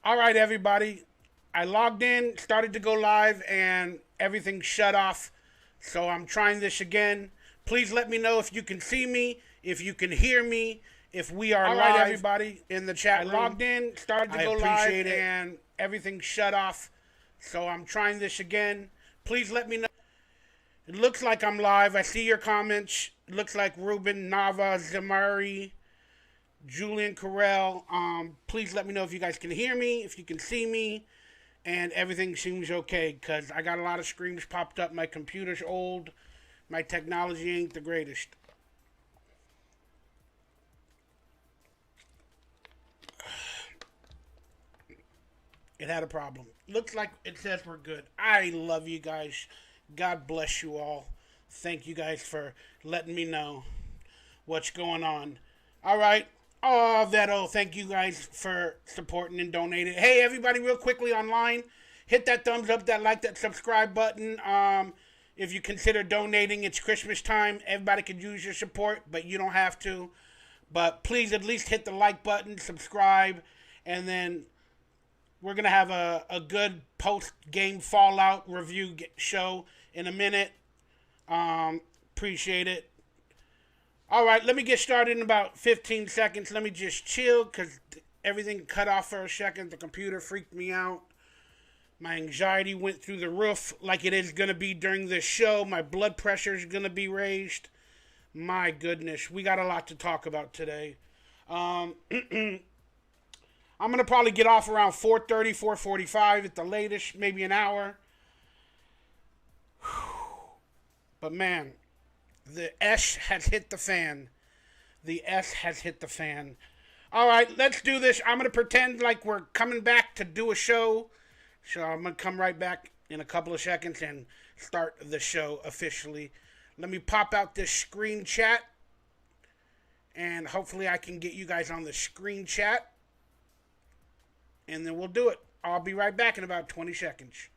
All right, everybody. I logged in, started to go live, and everything shut off. So I'm trying this again. Please let me know if you can see me, if you can hear me, if we are live. All right, everybody in the chat room. I logged in, started to go live, and everything shut off. So I'm trying this again. Please let me know. It looks like I'm live. I see your comments. It looks like Ruben, Nava, Zamari, Julian Carell. Please let me know if you guys can hear me, if you can see me, and everything seems okay, because I got a lot of screens popped up. My computer's old. My technology ain't the greatest. It had a problem. Looks like it says we're good. I love you guys. God bless you all. Thank you guys for letting me know what's going on. All right. Oh, Veto, thank you guys for supporting and donating. Hey, everybody, real quickly online, hit that thumbs up, that like, that subscribe button. If you consider donating, it's Christmas time. Everybody can use your support, but you don't have to. But please at least hit the like button, subscribe, and then we're going to have a good post-game Fallout review show in a minute. Appreciate it. All right, let me get started in about 15 seconds. Let me just chill because everything cut off for a second. The computer freaked me out. My anxiety went through the roof like it is going to be during this show. My blood pressure is going to be raised. My goodness, we got a lot to talk about today. I'm going to probably get off around 4:30, 4:45 at the latest, maybe an hour. But man, the S has hit the fan. The S has hit the fan. All right, let's do this. I'm going to pretend like we're coming back to do a show. So I'm going to come right back in a couple of seconds and start the show officially. Let me pop out this screen chat. And hopefully I can get you guys on the screen chat. And then we'll do it. I'll be right back in about 20 seconds.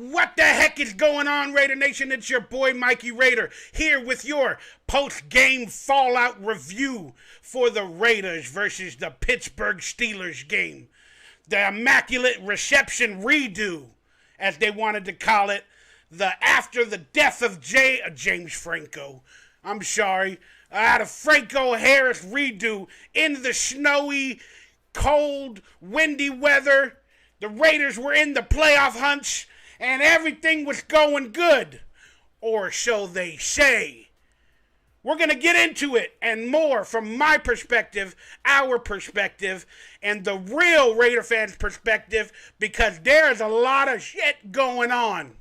What the heck is going on, Raider Nation? It's your boy, Mikey Raider, here with your post-game Fallout review for the Raiders versus the Pittsburgh Steelers game. The Immaculate Reception redo, as they wanted to call it, after the death of James Franco. I'm sorry. The Franco Harris redo in the snowy, cold, windy weather. The Raiders were in the playoff hunts, and everything was going good. Or so they say. We're going to get into it and more from my perspective, our perspective, and the real Raider fans' perspective, because there's a lot of shit going on.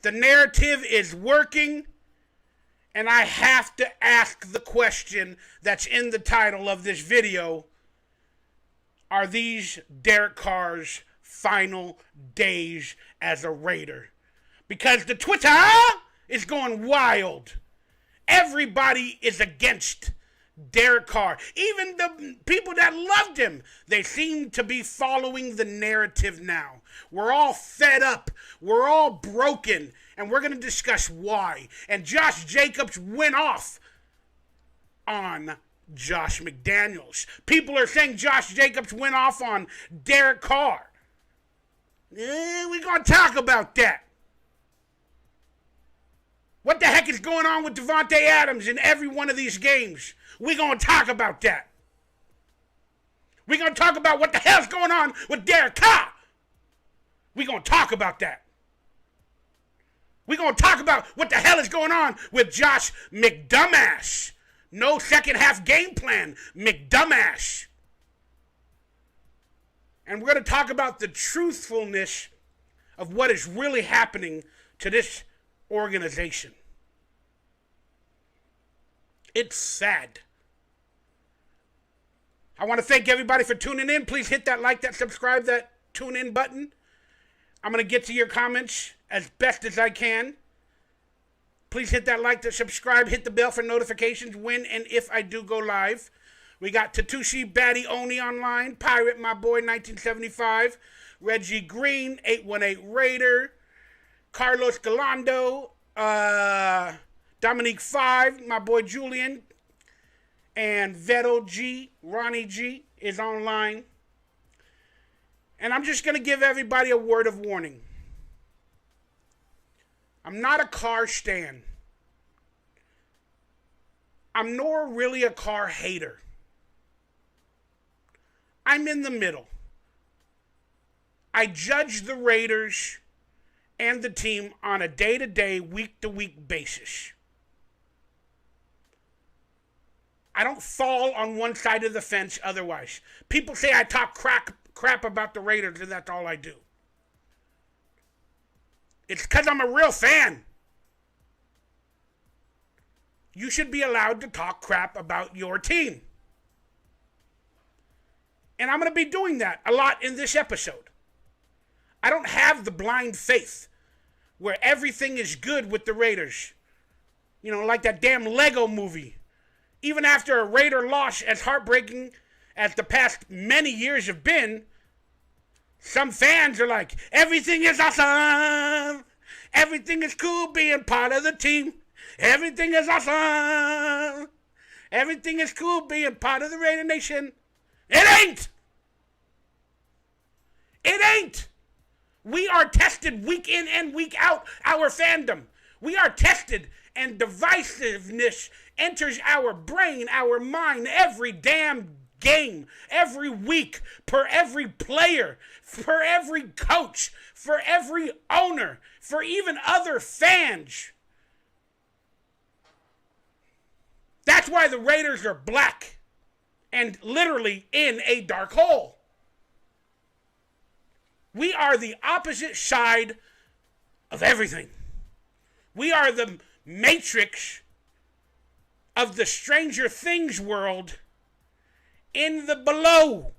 The narrative is working, and I have to ask the question that's in the title of this video. Are these Derek Carr's final days as a Raider? Because the Twitter is going wild. Everybody is against Derek Carr. Even the people that loved him, they seem to be following the narrative now. We're all fed up. We're all broken. And we're going to discuss why. And Josh Jacobs went off on Josh McDaniels. People are saying Josh Jacobs went off on Derek Carr. We're going to talk about that. What the heck is going on with Devontae Adams in every one of these games? We're going to talk about that. We're going to talk about what the hell's going on with Derek Carr. We're going to talk about that. We're going to talk about what the hell is going on with Josh McDumbass. No second half game plan, McDumbass. And we're going to talk about the truthfulness of what is really happening to this organization. It's sad. I want to thank everybody for tuning in. Please hit that like, that subscribe, that tune in button. I'm going to get to your comments as best as I can. Please hit that like, to subscribe, hit the bell for notifications when and if I do go live. We got Tatushi Batty Oni online, Pirate My Boy 1975, Reggie Green 818 Raider, Carlos Galando, Dominique 5, my boy Julian, and Vettel G, Ronnie G is online. And I'm just going to give everybody a word of warning. I'm not a Carr stan. I'm nor really a Carr hater. I'm in the middle. I judge the Raiders and the team on a day-to-day, week-to-week basis. I don't fall on one side of the fence otherwise. People say I talk crap about the Raiders, and that's all I do. It's because I'm a real fan. You should be allowed to talk crap about your team. And I'm going to be doing that a lot in this episode. I don't have the blind faith where everything is good with the Raiders. You know, like that damn Lego movie. Even after a Raider loss, as heartbreaking as the past many years have been, some fans are like, everything is awesome. Everything is cool being part of the team. Everything is awesome. Everything is cool being part of the Raider Nation. It ain't. It ain't. We are tested week in and week out, our fandom. We are tested, and divisiveness enters our brain, our mind, every damn game, every week, per every player, for every coach, for every owner, for even other fans. That's why the Raiders are black and literally in a dark hole. We are the opposite side of everything. We are the Matrix of the Stranger Things world in the below.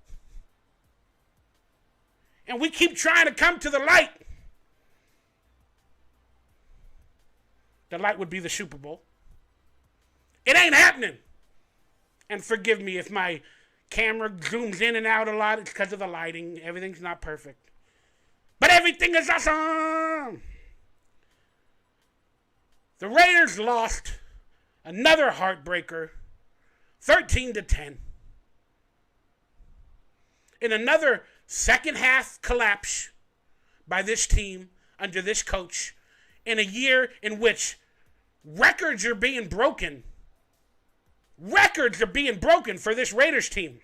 And we keep trying to come to the light. The light would be the Super Bowl. It ain't happening. And forgive me if my camera zooms in and out a lot. It's because of the lighting. Everything's not perfect. But everything is awesome. The Raiders lost another heartbreaker, 13-10. In another second half collapse by this team under this coach, in a year in which records are being broken. Records are being broken for this Raiders team.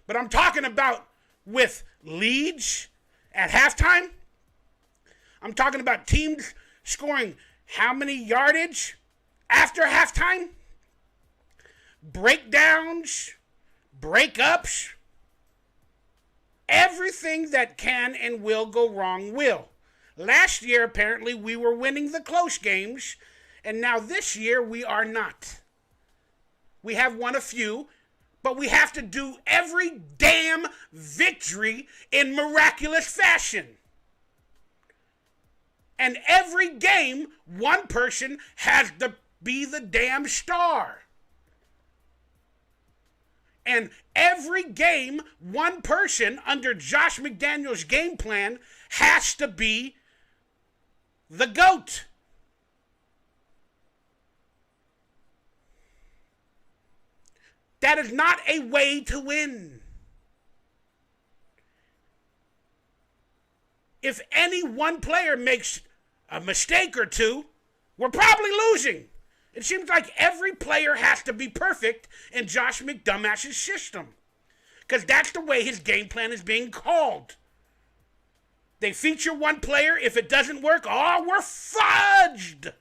But I'm talking about with leads at halftime. I'm talking about teams scoring how many yardage after halftime? Breakdowns, breakups, everything that can and will go wrong will. Last year, apparently, we were winning the close games, and now this year we are not. We have won a few, but we have to do every damn victory in miraculous fashion. And every game, one person has to be the damn star. And every game, one person under Josh McDaniels' game plan has to be the GOAT. That is not a way to win. If any one player makes a mistake or two, we're probably losing. It seems like every player has to be perfect in Josh McDumash's system. Because that's the way his game plan is being called. They feature one player. If it doesn't work, oh, we're fudged.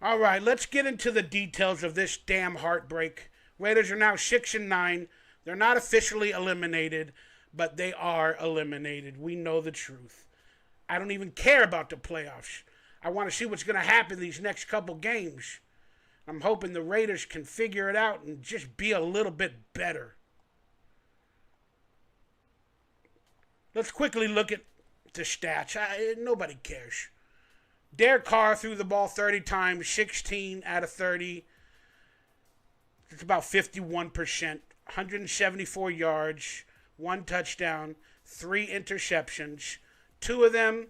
All right, let's get into the details of this damn heartbreak. Raiders are now 6-9. They're not officially eliminated, but they are eliminated. We know the truth. I don't even care about the playoffs. I want to see what's going to happen these next couple games. I'm hoping the Raiders can figure it out and just be a little bit better. Let's quickly look at the stats. Nobody cares. Derek Carr threw the ball 30 times, 16 out of 30. It's about 51%. 174 yards, 1 touchdown, 3 interceptions. 2 of them,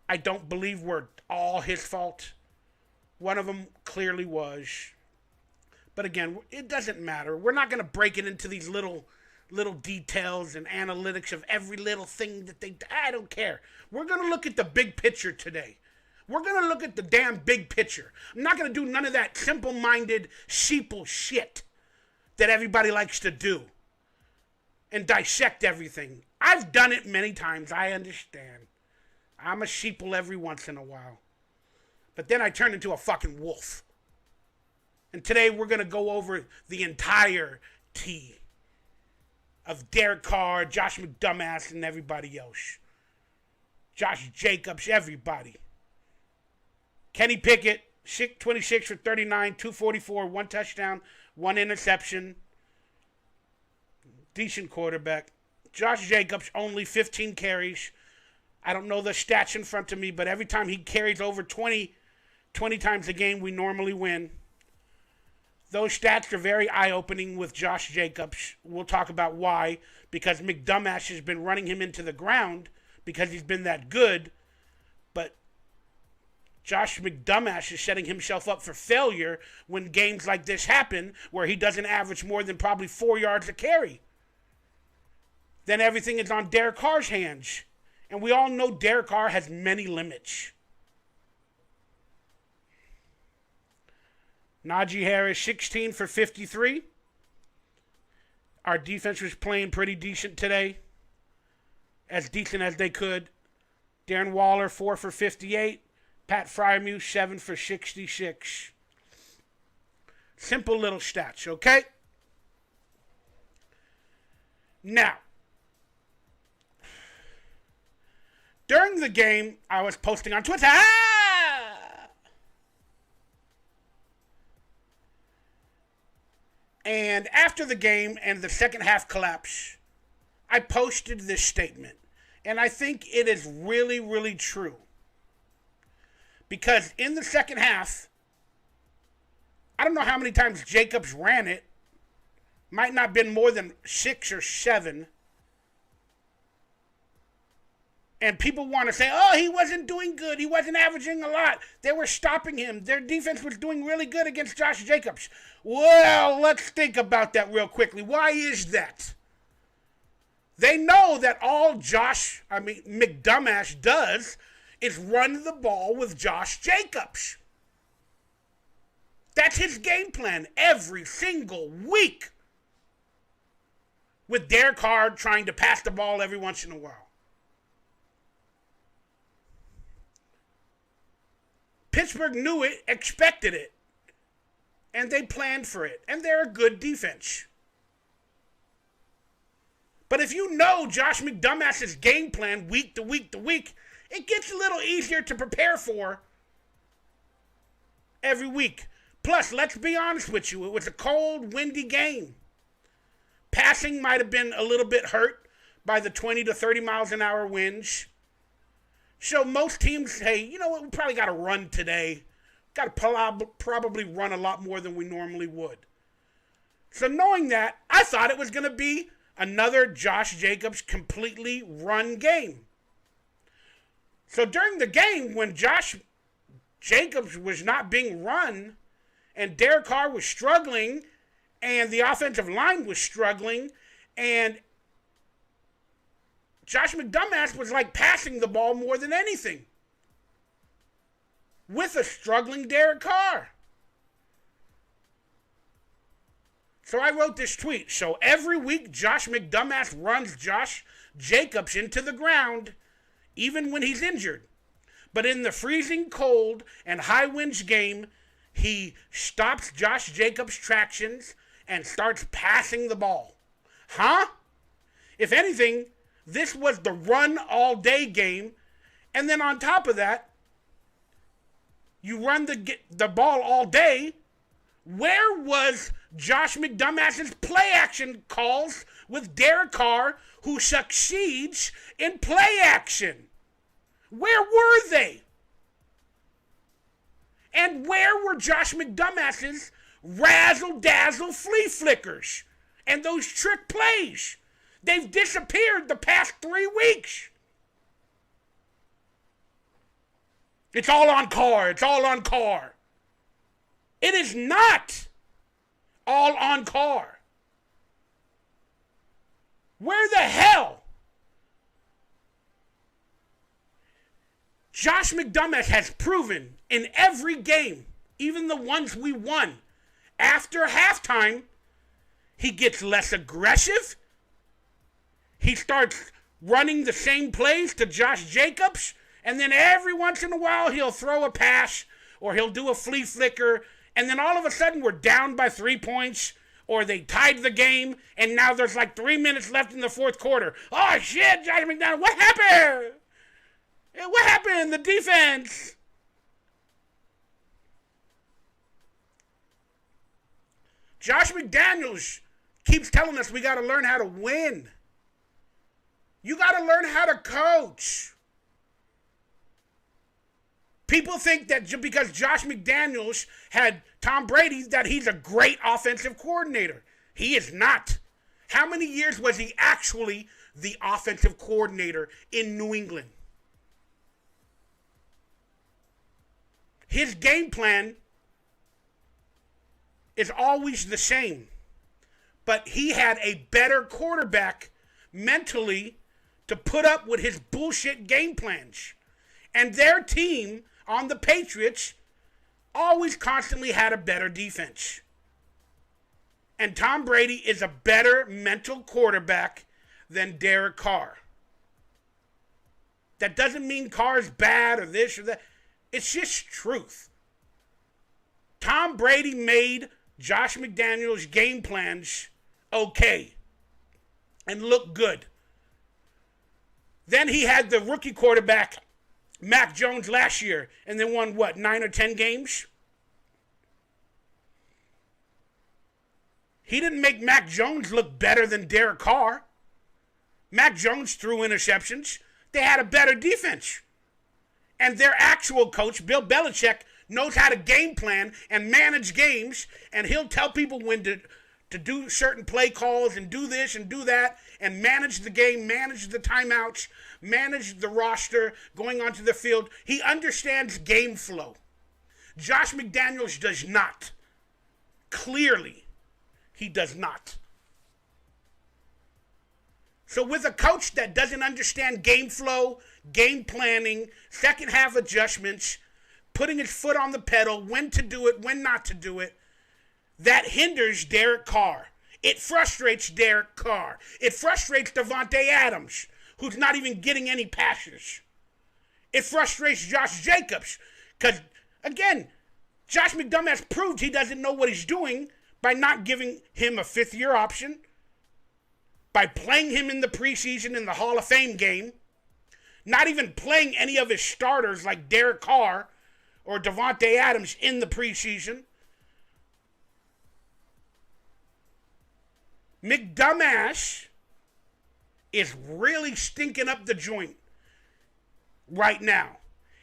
I don't believe were all his fault. One of them clearly was. But again, it doesn't matter. We're not going to break it into these little details and analytics of every little thing that I don't care. We're going to look at the big picture today. We're going to look at the damn big picture. I'm not going to do none of that simple-minded sheeple shit that everybody likes to do and dissect everything. I've done it many times. I understand. I'm a sheeple every once in a while. But then I turn into a fucking wolf. And today we're going to go over the entire tea of Derek Carr, Josh McDumbass, and everybody else. Josh Jacobs, everybody. Kenny Pickett, 26 for 39, 244, 1 touchdown, 1 interception. Decent quarterback. Josh Jacobs, only 15 carries. I don't know the stats in front of me, but every time he carries over 20 times a game, we normally win. Those stats are very eye-opening with Josh Jacobs. We'll talk about why. Because McDumbass has been running him into the ground because he's been that good. But Josh McDumbass is setting himself up for failure when games like this happen where he doesn't average more than probably 4 yards a carry. Then everything is on Derek Carr's hands. And we all know Derek Carr has many limits. Najee Harris, 16 for 53. Our defense was playing pretty decent today. As decent as they could. Darren Waller, 4 for 58. Pat Freiermuth, 7 for 66. Simple little stats, okay? Now, during the game, I was posting on Twitter. And after the game and the second half collapse, I posted this statement. And I think it is really, really true. Because in the second half, I don't know how many times Jacobs ran it. Might not have been more than 6 or 7. And people want to say, oh, he wasn't doing good. He wasn't averaging a lot. They were stopping him. Their defense was doing really good against Josh Jacobs. Well, let's think about that real quickly. Why is that? They know that all McDumbass does is run the ball with Josh Jacobs. That's his game plan every single week. With Derek Carr trying to pass the ball every once in a while. Pittsburgh knew it, expected it, and they planned for it. And they're a good defense. But if you know Josh McDumbass's game plan week to week to week, it gets a little easier to prepare for every week. Plus, let's be honest with you, it was a cold, windy game. Passing might have been a little bit hurt by the 20 to 30 miles an hour winds. So most teams say, you know what, we probably got to run today. Got to probably run a lot more than we normally would. So knowing that, I thought it was going to be another Josh Jacobs completely run game. So during the game, when Josh Jacobs was not being run, and Derek Carr was struggling, and the offensive line was struggling, and Josh McDumbass was like passing the ball more than anything. With a struggling Derek Carr. So I wrote this tweet. So every week, Josh McDumbass runs Josh Jacobs into the ground, even when he's injured. But in the freezing cold and high winds game, he stops Josh Jacobs' tractions and starts passing the ball. Huh? If anything, this was the run all day game. And then on top of that, You run the ball all day. Where was Josh McDumass's play action calls with Derek Carr, who succeeds in play action? Where were they? And where were Josh McDumass's razzle-dazzle flea flickers and those trick plays? They've disappeared the past 3 weeks. It's all on Carr. It's all on Carr. It is not all on Carr. Where the hell? Josh McDumass has proven in every game, even the ones we won, after halftime, he gets less aggressive. He starts running the same plays to Josh Jacobs, and then every once in a while he'll throw a pass or he'll do a flea flicker, and then all of a sudden we're down by 3 points, or they tied the game, and now there's like 3 minutes left in the fourth quarter. Oh shit, Josh McDaniels, what happened? What happened? The defense. Josh McDaniels keeps telling us we got to learn how to win. You got to learn how to coach. People think that just because Josh McDaniels had Tom Brady, that he's a great offensive coordinator. He is not. How many years was he actually the offensive coordinator in New England? His game plan is always the same. But he had a better quarterback mentally to put up with his bullshit game plans. And their team on the Patriots always constantly had a better defense. And Tom Brady is a better mental quarterback than Derek Carr. That doesn't mean Carr's bad or this or that. It's just truth. Tom Brady made Josh McDaniels' game plans okay and look good. Then he had the rookie quarterback, Mac Jones, last year, and then won, 9 or 10 games? He didn't make Mac Jones look better than Derek Carr. Mac Jones threw interceptions. They had a better defense. And their actual coach, Bill Belichick, knows how to game plan and manage games, and he'll tell people when to do certain play calls and do this and do that and manage the game, manage the timeouts, manage the roster going onto the field. He understands game flow. Josh McDaniels does not. Clearly, he does not. So with a coach that doesn't understand game flow, game planning, second half adjustments, putting his foot on the pedal, when to do it, when not to do it, that hinders Derek Carr. It frustrates Derek Carr. It frustrates Davante Adams, who's not even getting any passes. It frustrates Josh Jacobs, because, again, Josh McDumass proved he doesn't know what he's doing by not giving him a fifth-year option, by playing him in the preseason in the Hall of Fame game, not even playing any of his starters like Derek Carr or Davante Adams in the preseason. McDumass is really stinking up the joint right now.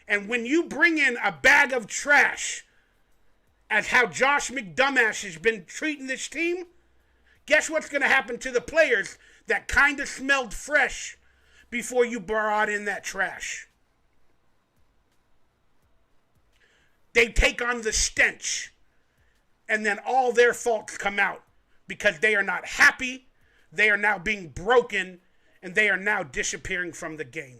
And when you bring in a bag of trash as how Josh McDumass has been treating this team, guess what's going to happen to the players that kind of smelled fresh before you brought in that trash? They take on the stench, and then all their faults come out because they are not happy, they are now being broken, and they are now disappearing from the game.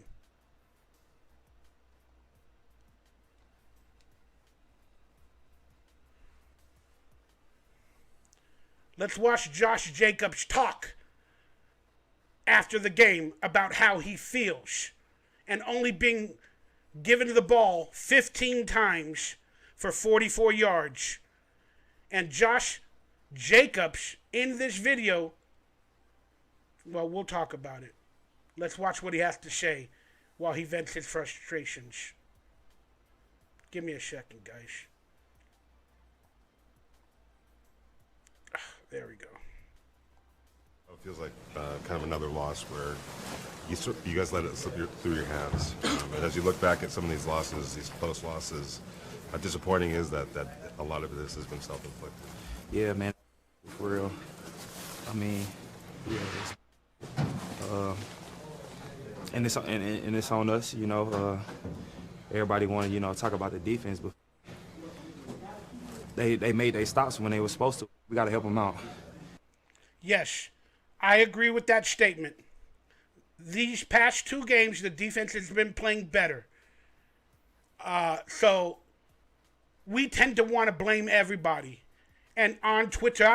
Let's watch Josh Jacobs talk after the game about how he feels and only being given the ball 15 times for 44 yards. And Josh Jacobs in this video, well, we'll talk about it. Let's watch what he has to say while he vents his frustrations. Give me a second, guys. There we go. It feels like kind of another loss where you guys let it slip through your hands. And as you look back at some of these losses, these close losses, how disappointing is that a lot of this has been self-inflicted? Yeah, man, for real. I mean, yeah, and it's on us, you know. Everybody wanted, you know, talk about the defense, but they made their stops when they were supposed to. We got to help them out. Yes, I agree with that statement. These past 2 games, the defense has been playing better. So we tend to want to blame everybody. And on Twitter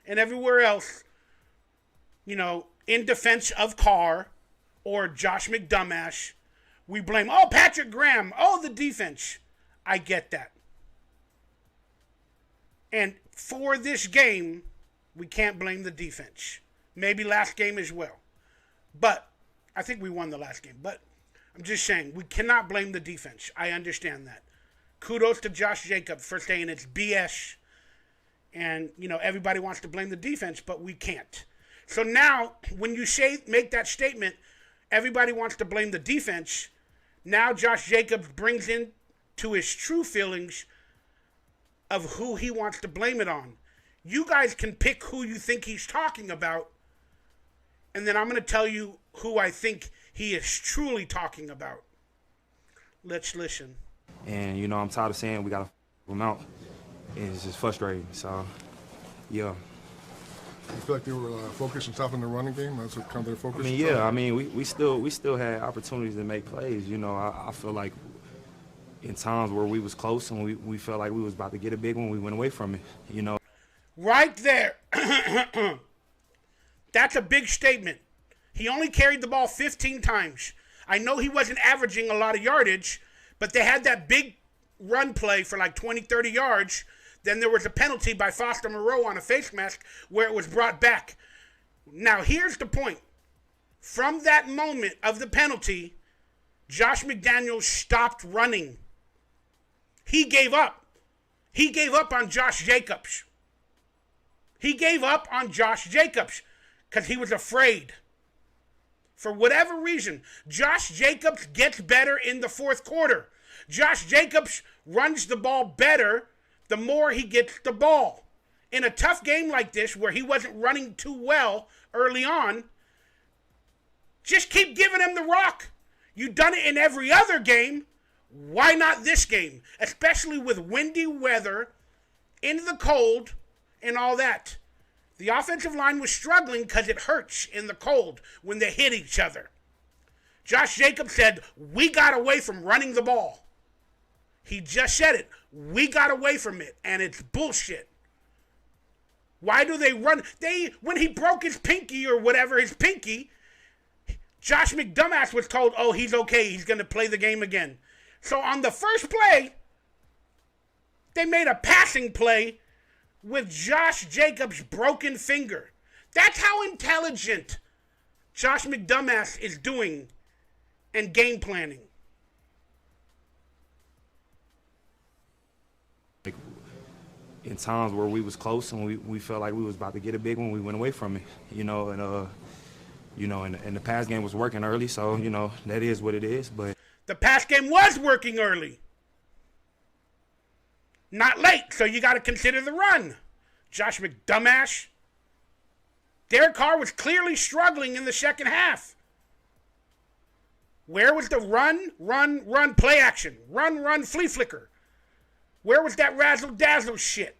and everywhere else, you know, in defense of Carr or Josh McDumbass, we blame, oh, Patrick Graham, oh, the defense. I get that. And for this game, we can't blame the defense. Maybe last game as well. But I think we won the last game. But I'm just saying, we cannot blame the defense. I understand that. Kudos to Josh Jacobs for saying it's BS. And, you know, everybody wants to blame the defense, but we can't. So now, when you make that statement, everybody wants to blame the defense. Now Josh Jacobs brings in to his true feelings of who he wants to blame it on. You guys can pick who you think he's talking about, and then I'm going to tell you who I think he is truly talking about. Let's listen. And, you know, I'm tired of saying we got to them out. And it's just frustrating. So, yeah. You feel like they were focused on stopping the running game? That's what kind of their focus? I mean, yeah. I mean, we still had opportunities to make plays. You know, I feel like in times where we was close and we felt like we was about to get a big one, we went away from it. You know. Right there. That's a big statement. He only carried the ball 15 times. I know he wasn't averaging a lot of yardage, but they had that big run play for like 20, 30 yards. Then there was a penalty by Foster Moreau on a face mask where it was brought back. Now, here's the point. From that moment of the penalty, Josh McDaniels stopped running. He gave up. He gave up on Josh Jacobs. He gave up on Josh Jacobs because he was afraid. For whatever reason, Josh Jacobs gets better in the fourth quarter. Josh Jacobs runs the ball better the more he gets the ball. In a tough game like this where he wasn't running too well early on, just keep giving him the rock. You've done it in every other game. Why not this game? Especially with windy weather, in the cold, and all that. The offensive line was struggling because it hurts in the cold when they hit each other. Josh Jacobs said, we got away from running the ball. He just said it. We got away from it, and it's bullshit. Why do they run? When he broke his pinky or whatever, his pinky, Josh McDumbass was told, oh, he's okay. He's going to play the game again. So on the first play, they made a passing play with Josh Jacobs' broken finger. That's how intelligent Josh McDumbass is doing and game planning. In times where we was close and we felt like we was about to get a big one, we went away from it. You know, and the pass game was working early, so, you know, that is what it is. But the pass game was working early. Not late, so you got to consider the run. Josh McDumbass. Derek Carr was clearly struggling in the second half. Where was the run, play action? Run, flea flicker. Where was that razzle-dazzle shit?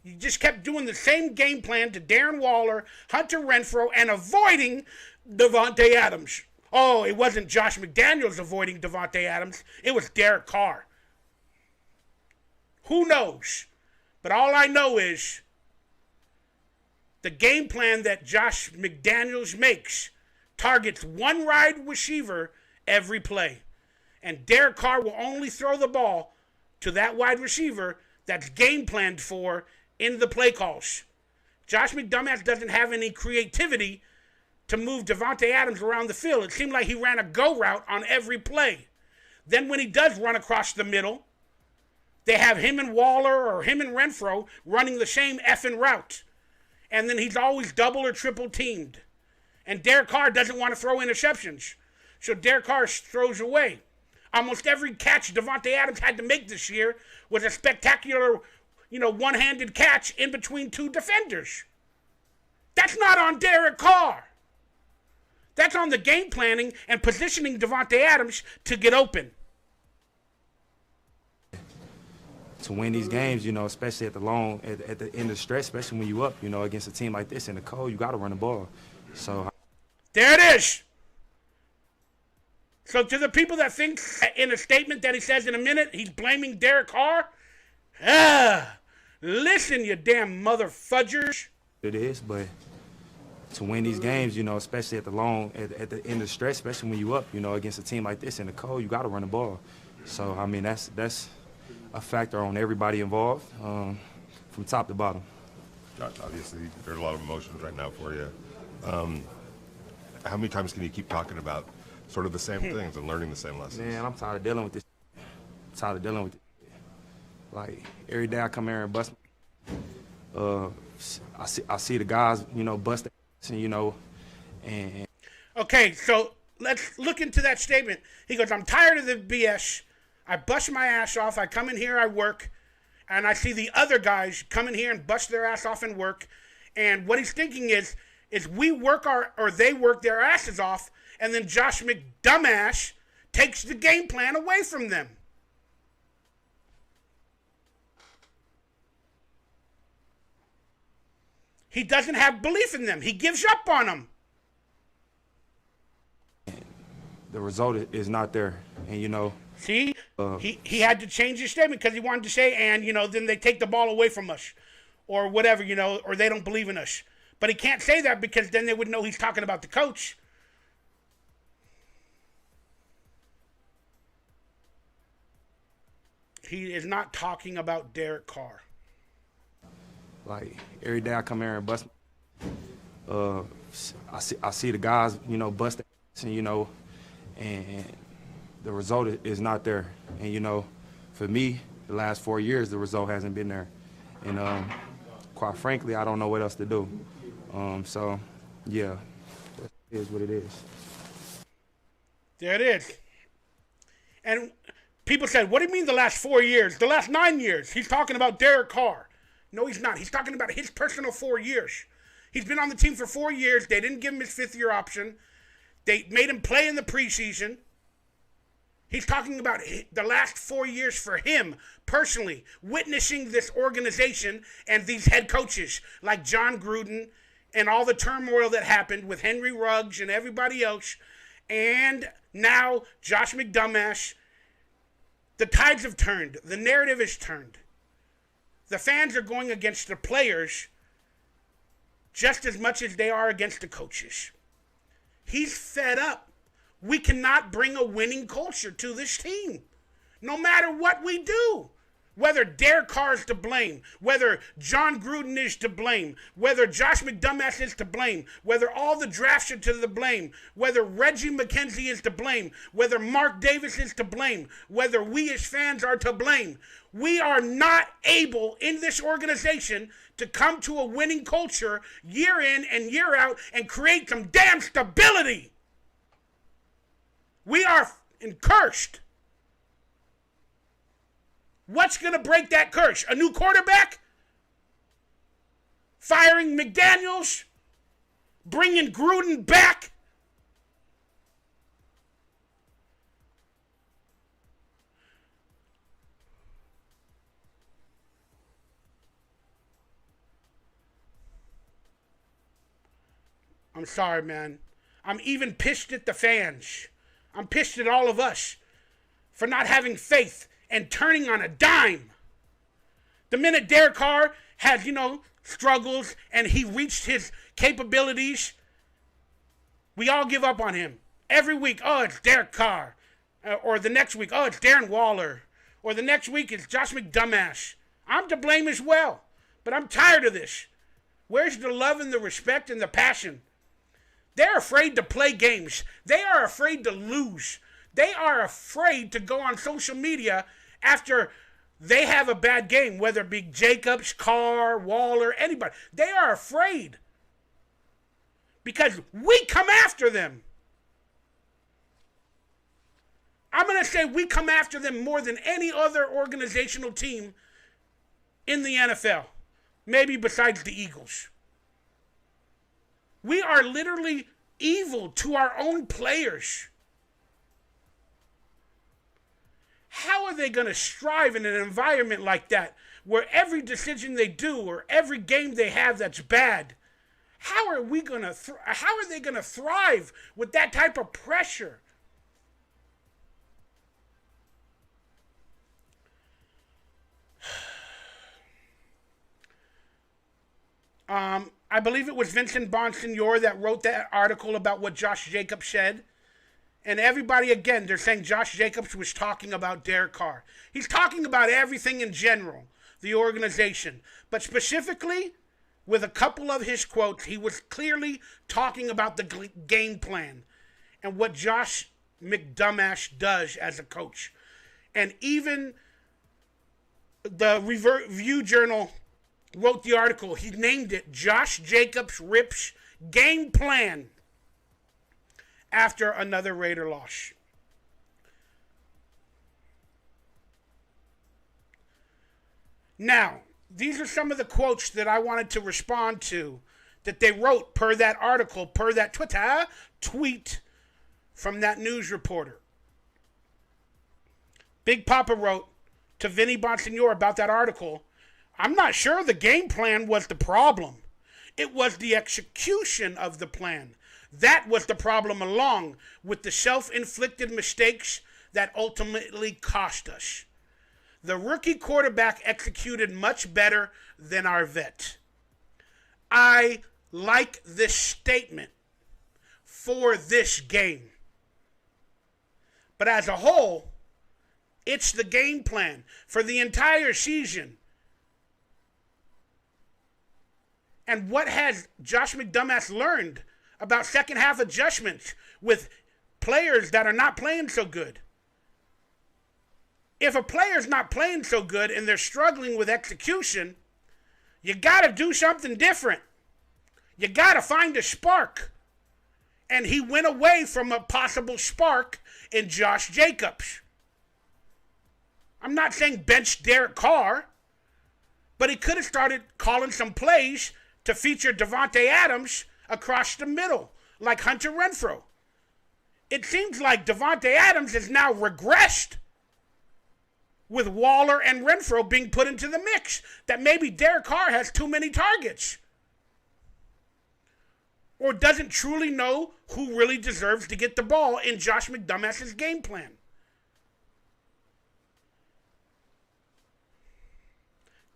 You just kept doing the same game plan to Darren Waller, Hunter Renfrow, and avoiding Davante Adams. Oh, it wasn't Josh McDaniels avoiding Davante Adams. It was Derek Carr. Who knows? But all I know is the game plan that Josh McDaniels makes targets one wide receiver every play. And Derek Carr will only throw the ball to that wide receiver that's game planned for in the play calls. Josh McDumbass doesn't have any creativity to move Davante Adams around the field. It seemed like he ran a go route on every play. Then when he does run across the middle, they have him and Waller or him and Renfro running the same effing route. And then he's always double or triple teamed. And Derek Carr doesn't want to throw interceptions. So Derek Carr throws away. Almost every catch Davante Adams had to make this year was a spectacular, one-handed catch in between two defenders. That's not on Derek Carr. That's on the game planning and positioning Davante Adams to get open. To win these games, especially at the end of the stretch, especially when you up, against a team like this in the cold, you got to run the ball. So there it is. So to the people that think in a statement that he says in a minute, he's blaming Derek Carr, listen, you damn mother fudgers. It is, but to win these games, especially at the end of the stretch, especially when you up, against a team like this in the cold, you got to run the ball. So I mean, that's a factor on everybody involved, from top to bottom. Obviously, there's a lot of emotions right now for you. How many times can you keep talking about sort of the same things and learning the same lessons? Man, I'm tired of dealing with this. Like, every day I come here and bust. I see the guys, bust and Okay, so let's look into that statement. He goes, I'm tired of the BS. I bust my ass off. I come in here, I work, and I see the other guys come in here and bust their ass off and work. And what he's thinking is we work they work their asses off, and then Josh McDumbass takes the game plan away from them. He doesn't have belief in them. He gives up on them. the result is not there. And, See, he had to change his statement because he wanted to say, and, then they take the ball away from us or whatever, or they don't believe in us. But he can't say that because then they would know he's talking about the coach. He is not talking about Derek Carr. Like, every day I come here and bust. I see the guys, bust, and the result is not there. And, for me, the last 4 years, the result hasn't been there. And quite frankly, I don't know what else to do. So, yeah, that is what it is. There it is. And people said, what do you mean the last 4 years? The last 9 years. He's talking about Derek Carr. No, he's not. He's talking about his personal 4 years. He's been on the team for 4 years. They didn't give him his fifth-year option. They made him play in the preseason. He's talking about the last 4 years for him, personally, witnessing this organization and these head coaches like John Gruden and all the turmoil that happened with Henry Ruggs and everybody else. And now Josh McDumbass. The tides have turned. The narrative has turned. The fans are going against the players just as much as they are against the coaches. He's fed up. We cannot bring a winning culture to this team, no matter what we do. Whether Derek Carr is to blame, whether John Gruden is to blame, whether Josh McDumbass is to blame, whether all the drafts are to the blame, whether Reggie McKenzie is to blame, whether Mark Davis is to blame, whether we as fans are to blame. We are not able in this organization to come to a winning culture year in and year out and create some damn stability. We are cursed. What's going to break that curse? A new quarterback? Firing McDaniels? Bringing Gruden back? I'm sorry, man. I'm even pissed at the fans. I'm pissed at all of us for not having faith and turning on a dime. The minute Derek Carr has, struggles and he reached his capabilities, we all give up on him. Every week, it's Derek Carr. Or the next week, it's Darren Waller. Or the next week, it's Josh McDumbass. I'm to blame as well. But I'm tired of this. Where's the love and the respect and the passion? They're afraid to play games. They are afraid to lose. They are afraid to go on social media after they have a bad game, whether it be Jacobs, Carr, Waller, anybody. They are afraid because we come after them. I'm going to say we come after them more than any other organizational team in the NFL, maybe besides the Eagles. We are literally evil to our own players. How are they going to strive in an environment like that where every decision they do or every game they have that's bad? How are they going to thrive with that type of pressure? I believe it was Vincent Bonsignor that wrote that article about what Josh Jacobs said. And everybody, again, they're saying Josh Jacobs was talking about Derek Carr. He's talking about everything in general, the organization. But specifically, with a couple of his quotes, he was clearly talking about the game plan and what Josh McDumbass does as a coach. And even the Review Journal wrote the article. He named it Josh Jacobs RIPS Game Plan after another Raider loss. Now, these are some of the quotes that I wanted to respond to that they wrote per that article, per that tweet from that news reporter. Big Papa wrote to Vinny Bonsignor about that article, "I'm not sure the game plan was the problem. It was the execution of the plan. That was the problem, along with the self-inflicted mistakes that ultimately cost us. The rookie quarterback executed much better than our vet." I like this statement for this game. But as a whole, it's the game plan for the entire season. And what has Josh McDumbass learned about second half adjustments with players that are not playing so good? If a player's not playing so good and they're struggling with execution, you got to do something different. You got to find a spark. And he went away from a possible spark in Josh Jacobs. I'm not saying bench Derek Carr, but he could have started calling some plays to feature Davante Adams across the middle, like Hunter Renfrow. It seems like Davante Adams has now regressed with Waller and Renfrow being put into the mix, that maybe Derek Carr has too many targets or doesn't truly know who really deserves to get the ball in Josh McDumbass's game plan.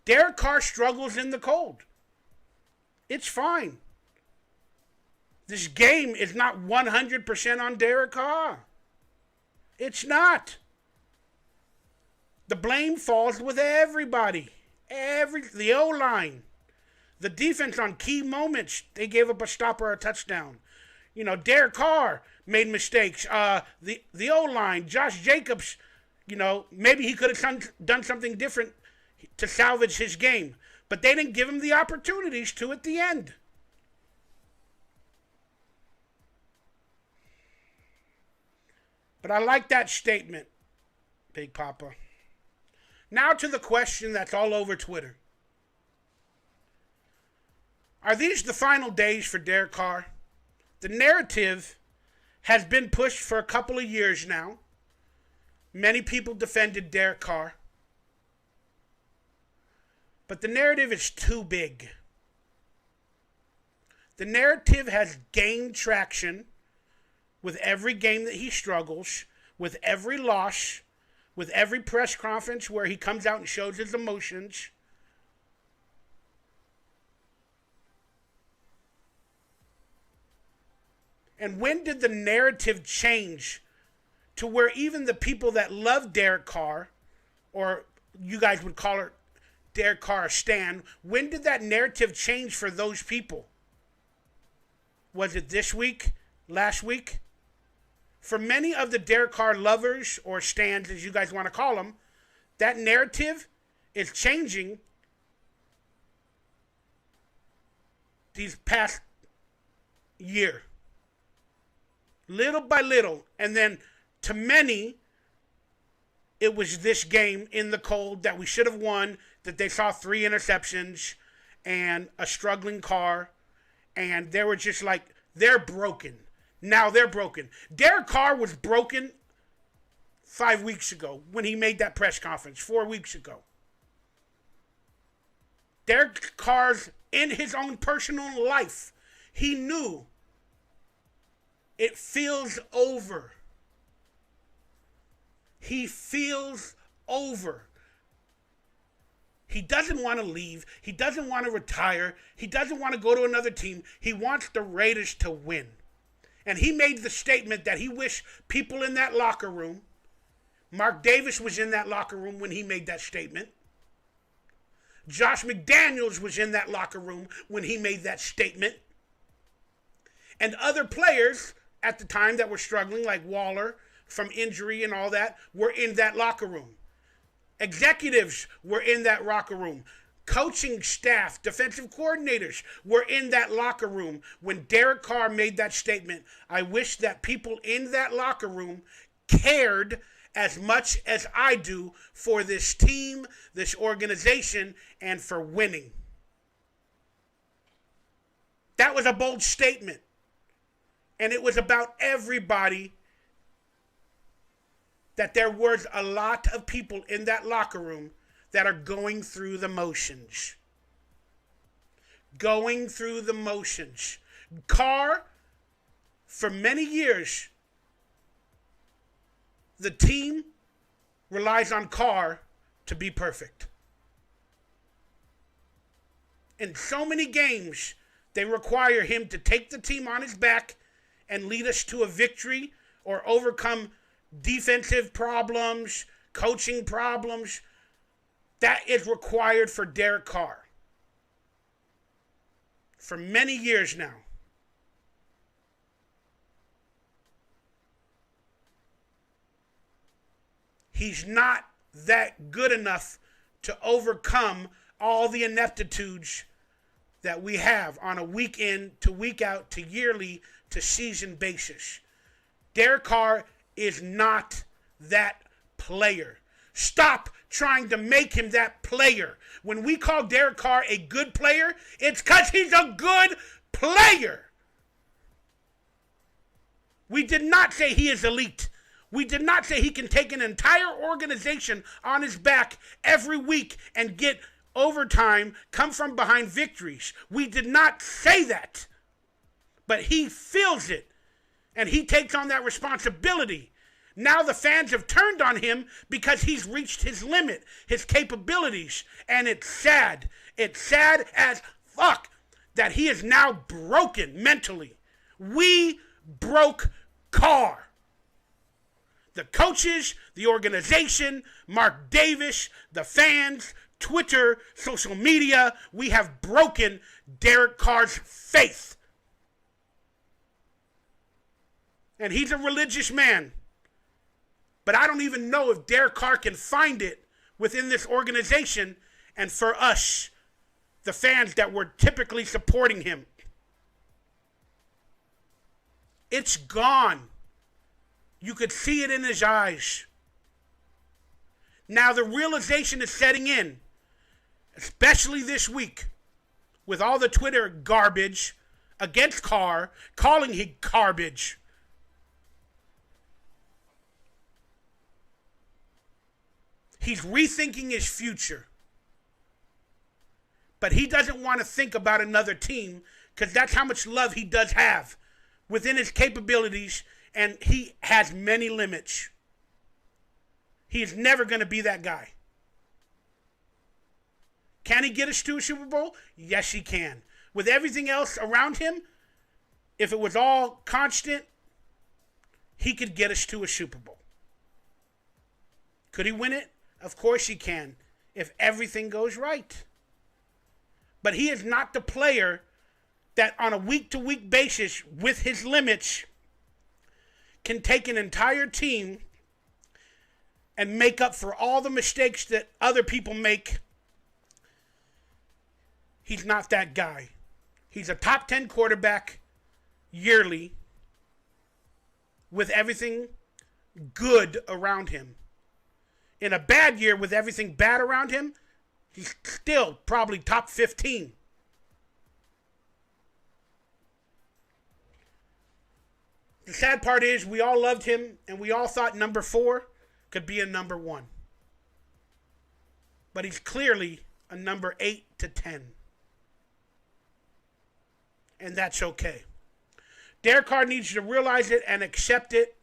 Derek Carr struggles in the cold. It's fine. This game is not 100% on Derek Carr. It's not. The blame falls with everybody. The O-line. The defense on key moments, they gave up a stop or a touchdown. You know, Derek Carr made mistakes. The O-line, Josh Jacobs, you know, maybe he could have done something different to salvage his game. But they didn't give him the opportunities to at the end. But I like that statement, Big Papa. Now to the question that's all over Twitter. Are these the final days for Derek Carr? The narrative has been pushed for a couple of years now. Many people defended Derek Carr. But the narrative is too big. The narrative has gained traction with every game that he struggles, with every loss, with every press conference where he comes out and shows his emotions. And when did the narrative change to where even the people that love Derek Carr, or you guys would call it Derek Carr stan, when did that narrative change for those people? Was it this week? Last week? For many of the Derek Carr lovers or stands, as you guys want to call them, that narrative is changing these past year. Little by little. And then to many, it was this game in the cold that we should have won, that they saw 3 interceptions and a struggling Carr. And they were just like, they're broken. Now they're broken. Derek Carr was broken 5 weeks ago when he made that press conference, 4 weeks ago. Derek Carr's in his own personal life. He knew it feels over. He feels over. He doesn't want to leave. He doesn't want to retire. He doesn't want to go to another team. He wants the Raiders to win. And he made the statement that he wished people in that locker room, Mark Davis was in that locker room when he made that statement. Josh McDaniels was in that locker room when he made that statement. And other players at the time that were struggling, like Waller, from injury and all that, were in that locker room. Executives were in that locker room. Coaching staff, defensive coordinators were in that locker room when Derek Carr made that statement. I wish that people in that locker room cared as much as I do for this team, this organization, and for winning. That was a bold statement. And it was about everybody, that there was a lot of people in that locker room that are going through the motions. Going through the motions. Carr, for many years, the team relies on Carr to be perfect. In so many games, they require him to take the team on his back and lead us to a victory or overcome defensive problems, coaching problems. That is required for Derek Carr for many years now. He's not that good enough to overcome all the ineptitudes that we have on a week in to week out to yearly to season basis. Derek Carr is not that player. Stop trying to make him that player. When we call Derek Carr a good player, it's because he's a good player. We did not say he is elite. We did not say he can take an entire organization on his back every week and get overtime, come from behind victories. We did not say that. But he feels it, and he takes on that responsibility. Now the fans have turned on him because he's reached his limit, his capabilities, and it's sad. It's sad as fuck that he is now broken mentally. We broke Carr. The coaches, the organization, Mark Davis, the fans, Twitter, social media, we have broken Derek Carr's faith. And he's a religious man. But I don't even know if Derek Carr can find it within this organization and for us, the fans that were typically supporting him. It's gone. You could see it in his eyes. Now the realization is setting in, especially this week, with all the Twitter garbage against Carr, calling him garbage. He's rethinking his future. But he doesn't want to think about another team because that's how much love he does have within his capabilities, and he has many limits. He is never going to be that guy. Can he get us to a Super Bowl? Yes, he can. With everything else around him, if it was all constant, he could get us to a Super Bowl. Could he win it? Of course he can, if everything goes right. But he is not the player that on a week-to-week basis, with his limits, can take an entire team and make up for all the mistakes that other people make, he's not that guy. He's a top 10 quarterback yearly with everything good around him. In a bad year with everything bad around him, he's still probably top 15. The sad part is we all loved him and we all thought number 4 could be a number 1. But he's clearly a number 8 to 10. And that's okay. Derek Carr needs to realize it and accept it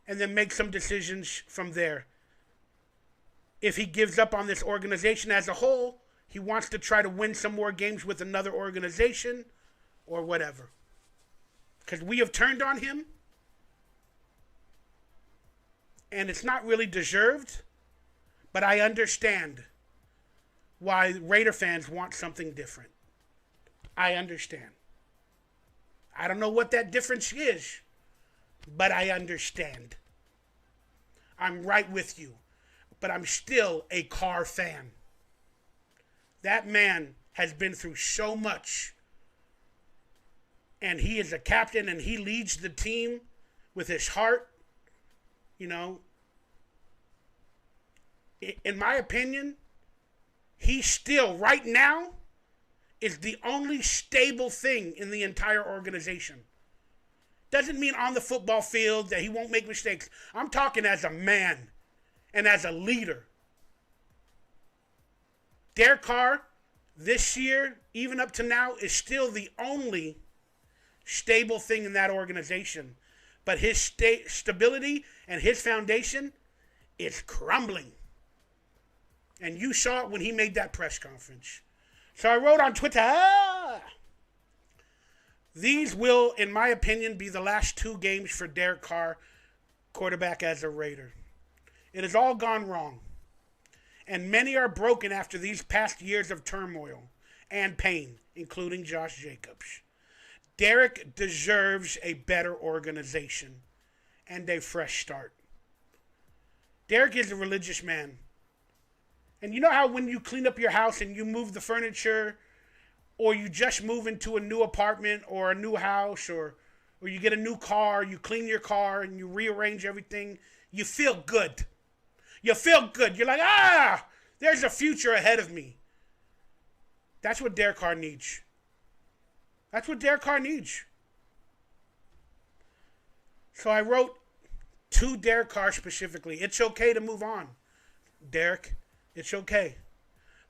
and then make some decisions from there. If he gives up on this organization as a whole, he wants to try to win some more games with another organization or whatever. Because we have turned on him and it's not really deserved, but I understand why Raider fans want something different. I understand. I don't know what that difference is, but I understand. I'm right with you, but I'm still a Carr fan. That man has been through so much, and he is a captain, and he leads the team with his heart. You know, in my opinion, he still, right now, is the only stable thing in the entire organization. Doesn't mean on the football field that he won't make mistakes. I'm talking as a man and as a leader. Derek Carr, this year, even up to now, is still the only stable thing in that organization. But his stability and his foundation is crumbling. And you saw it when he made that press conference. So I wrote on Twitter, these will, in my opinion, be the last 2 games for Derek Carr, quarterback as a Raider. It has all gone wrong. And many are broken after these past years of turmoil and pain, including Josh Jacobs. Derek deserves a better organization and a fresh start. Derek is a religious man. And you know how when you clean up your house and you move the furniture, or you just move into a new apartment or a new house, or you get a new car, you clean your car and you rearrange everything, you feel good. You feel good. You're like, there's a future ahead of me. That's what Derek Carr needs. That's what Derek Carr needs. So I wrote to Derek Carr specifically, it's okay to move on, Derek. It's okay.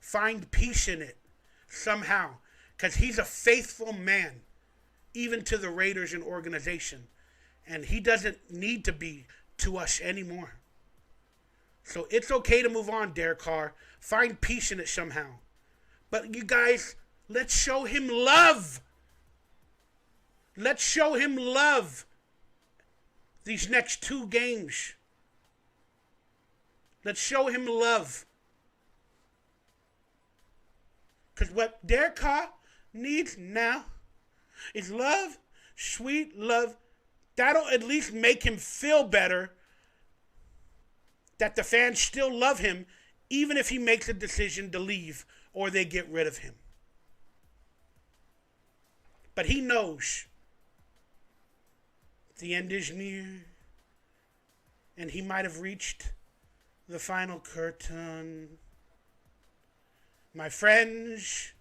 Find peace in it somehow, because he's a faithful man, even to the Raiders and organization, and he doesn't need to be to us anymore. So it's okay to move on, Derek Carr. Find peace in it somehow. But you guys, let's show him love. Let's show him love these next 2 games. Let's show him love. Because what Derek Carr needs now is love, sweet love. That'll at least make him feel better that the fans still love him, even if he makes a decision to leave or they get rid of him. But he knows the end is near, and he might have reached the final curtain. My friends,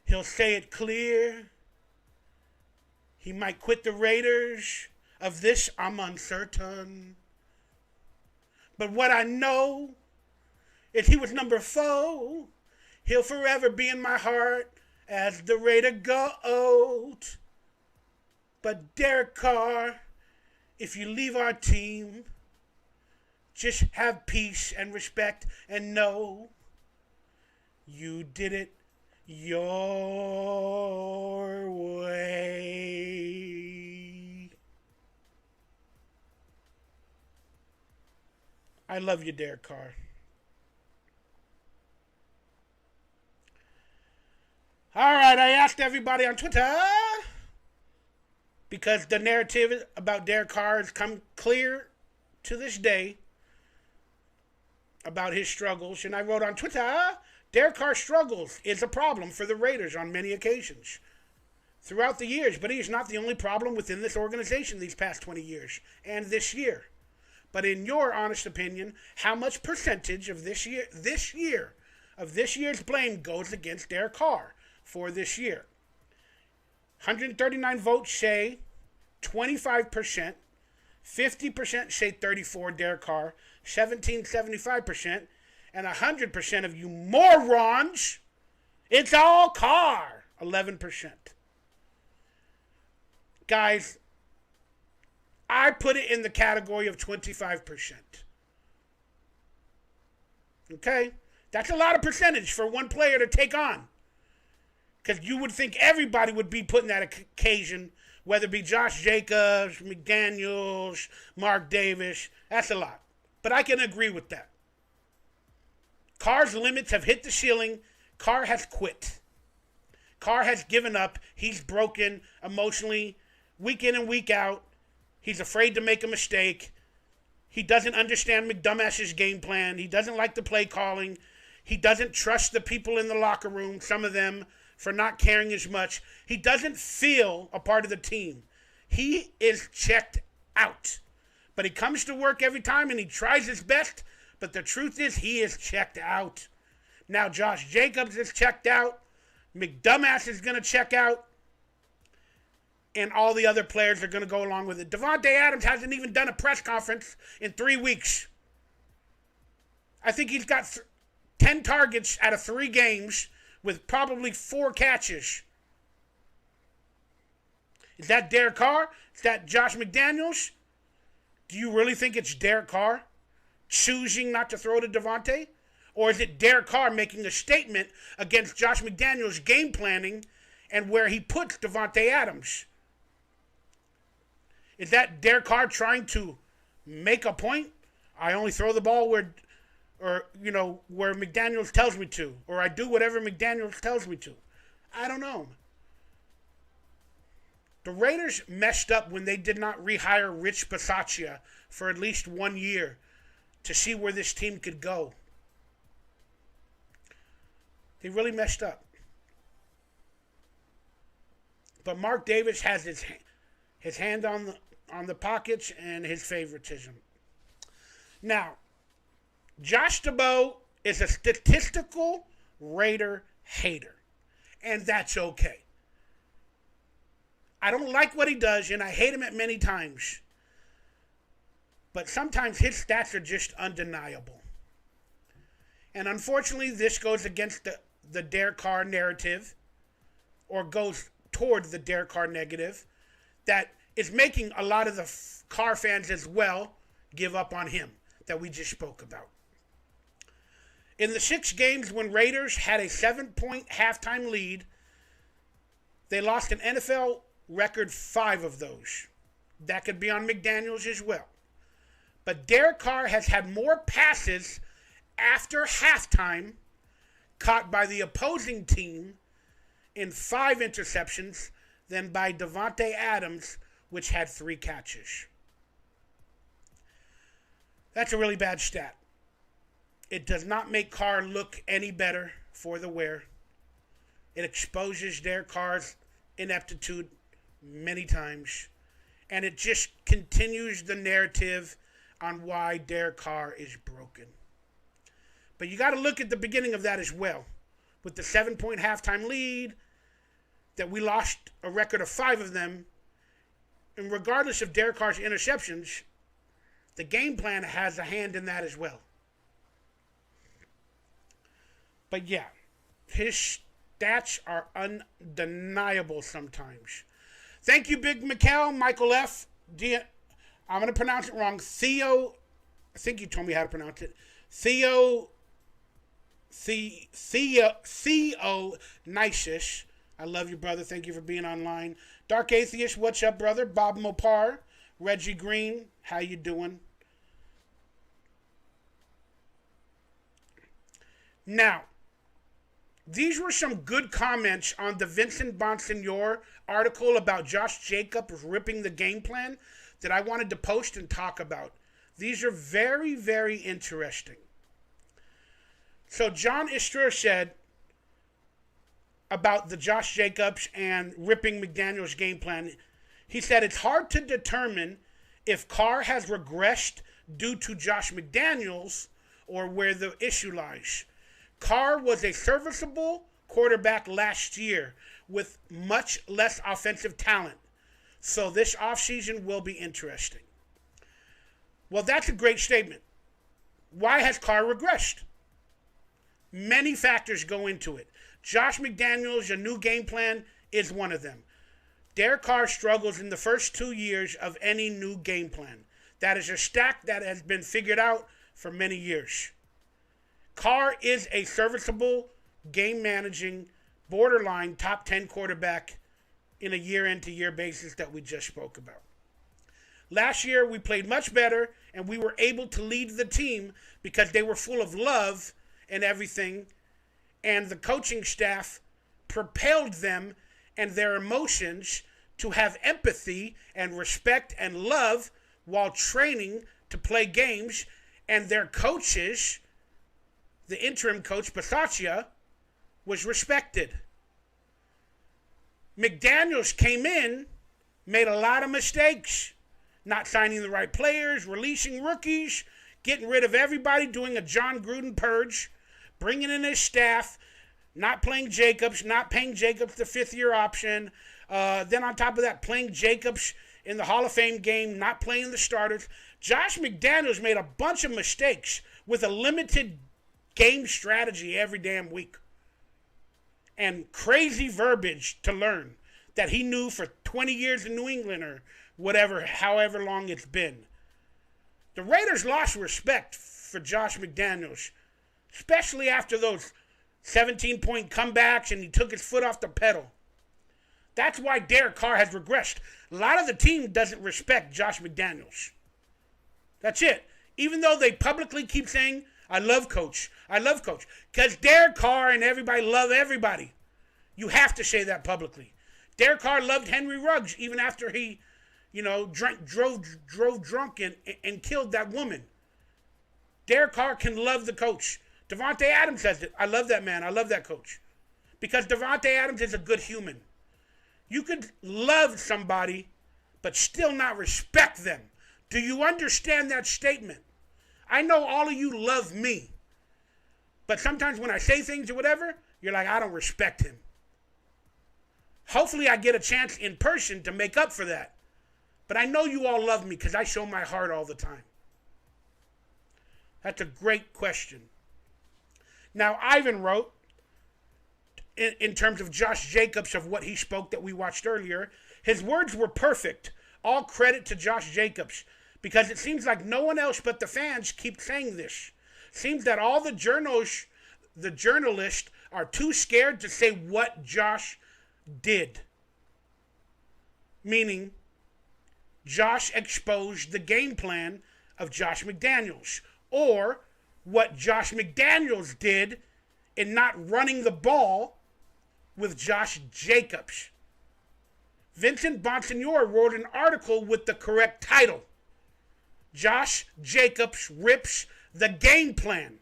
he'll say it clear. He might quit the Raiders. Of this, I'm uncertain. But what I know is he was number 4. He'll forever be in my heart as the Raider GOAT. But Derek Carr, if you leave our team, just have peace and respect and know you did it your way. I love you, Derek Carr. All right, I asked everybody on Twitter, because the narrative about Derek Carr has come clear to this day about his struggles. And I wrote on Twitter, Derek Carr's struggles is a problem for the Raiders on many occasions throughout the years, but he is not the only problem within this organization these past 20 years and this year. But in your honest opinion, how much percentage of this year's blame goes against Derek Carr for this year? 139 votes say 25%, 50% say 34 Derek Carr, 75%, and 100% of you morons, it's all Carr, 11%. Guys, I put it in the category of 25%. Okay? That's a lot of percentage for one player to take on. Because you would think everybody would be putting that occasion, whether it be Josh Jacobs, McDaniels, Mark Davis. That's a lot. But I can agree with that. Carr's limits have hit the ceiling. Carr has quit. Carr has given up. He's broken emotionally, week in and week out. He's afraid to make a mistake. He doesn't understand McDumbass's game plan. He doesn't like the play calling. He doesn't trust the people in the locker room, some of them, for not caring as much. He doesn't feel a part of the team. He is checked out. But he comes to work every time and he tries his best. But the truth is he is checked out. Now Josh Jacobs is checked out. McDumbass is going to check out. And all the other players are going to go along with it. Davante Adams hasn't even done a press conference in 3 weeks. I think he's got 10 targets out of 3 games with probably 4 catches. Is that Derek Carr? Is that Josh McDaniels? Do you really think it's Derek Carr choosing not to throw to Davante? Or is it Derek Carr making a statement against Josh McDaniels' game planning and where he puts Davante Adams? Is that Derek Carr trying to make a point? I only throw the ball where McDaniels tells me to, or I do whatever McDaniels tells me to. I don't know. The Raiders messed up when they did not rehire Rich Bisaccia for at least 1 year to see where this team could go. They really messed up. But Mark Davis has his hand on the pockets and his favoritism. Now, Josh DeBow is a statistical Raider hater, and that's okay. I don't like what he does, and I hate him at many times. But sometimes his stats are just undeniable. And unfortunately, this goes against the Derek Carr narrative, or goes toward the Derek Carr negative, that is making a lot of the Carr fans as well give up on him that we just spoke about. In the 6 games when Raiders had a 7-point halftime lead, they lost an NFL record 5 of those. That could be on McDaniels as well. But Derek Carr has had more passes after halftime caught by the opposing team in 5 interceptions than by Davante Adams, which had 3 catches. That's a really bad stat. It does not make Carr look any better for the wear. It exposes Derek Carr's ineptitude many times. And it just continues the narrative on why Derek Carr is broken. But you got to look at the beginning of that as well. With the 7-point halftime lead, that we lost a record of 5 of them. And regardless of Derek Carr's interceptions, the game plan has a hand in that as well. But yeah, his stats are undeniable sometimes. Thank you, Big Michael F. I'm going to pronounce it wrong. Theo, I think you told me how to pronounce it. Theo Nisus. I love you, brother. Thank you for being online. Dark Atheist, what's up, brother? Bob Mopar. Reggie Green, how you doing? Now, These were some good comments on the Vincent Bonsignore article about Josh Jacobs ripping the game plan that I wanted to post and talk about. These are very, very interesting. So John Istra said about the Josh Jacobs and ripping McDaniels game plan, he said it's hard to determine if Carr has regressed due to Josh McDaniels or where the issue lies. Carr was a serviceable quarterback last year with much less offensive talent. So this offseason will be interesting. Well, that's a great statement. Why has Carr regressed? Many factors go into it. Josh McDaniels, a new game plan, is one of them. Derek Carr struggles in the first 2 years of any new game plan. That is a stack that has been figured out for many years. Carr is a serviceable, game-managing, borderline top 10 quarterback in a year-into-year basis that we just spoke about. Last year, we played much better, and we were able to lead the team because they were full of love and everything, and the coaching staff propelled them and their emotions to have empathy and respect and love while training to play games, and their coaches, the interim coach, Bisaccia, was respected. McDaniels came in, made a lot of mistakes, not signing the right players, releasing rookies, getting rid of everybody, doing a John Gruden purge, bringing in his staff, not playing Jacobs, not paying Jacobs the fifth-year option. Then on top of that, playing Jacobs in the Hall of Fame game, not playing the starters. Josh McDaniels made a bunch of mistakes with a limited game strategy every damn week. And crazy verbiage to learn that he knew for 20 years in New England or whatever, however long it's been. The Raiders lost respect for Josh McDaniels, especially after those 17-point comebacks and he took his foot off the pedal. That's why Derek Carr has regressed. A lot of the team doesn't respect Josh McDaniels. That's it. Even though they publicly keep saying, I love Coach. I love Coach. Because Derek Carr and everybody love everybody. You have to say that publicly. Derek Carr loved Henry Ruggs even after he, drove drunk and killed that woman. Derek Carr can love the coach. Davante Adams says it. I love that man. I love that coach. Because Davante Adams is a good human. You could love somebody, but still not respect them. Do you understand that statement? I know all of you love me. But sometimes when I say things or whatever, you're like, I don't respect him. Hopefully I get a chance in person to make up for that. But I know you all love me because I show my heart all the time. That's a great question. Now, Ivan wrote, in terms of Josh Jacobs, of what he spoke that we watched earlier, his words were perfect. All credit to Josh Jacobs, because it seems like no one else but the fans keep saying this. Seems that all the journalists are too scared to say what Josh did. Meaning, Josh exposed the game plan of Josh McDaniels, or what Josh McDaniels did in not running the ball with Josh Jacobs. Vincent Bonsignore wrote an article with the correct title. Josh Jacobs rips the game plan.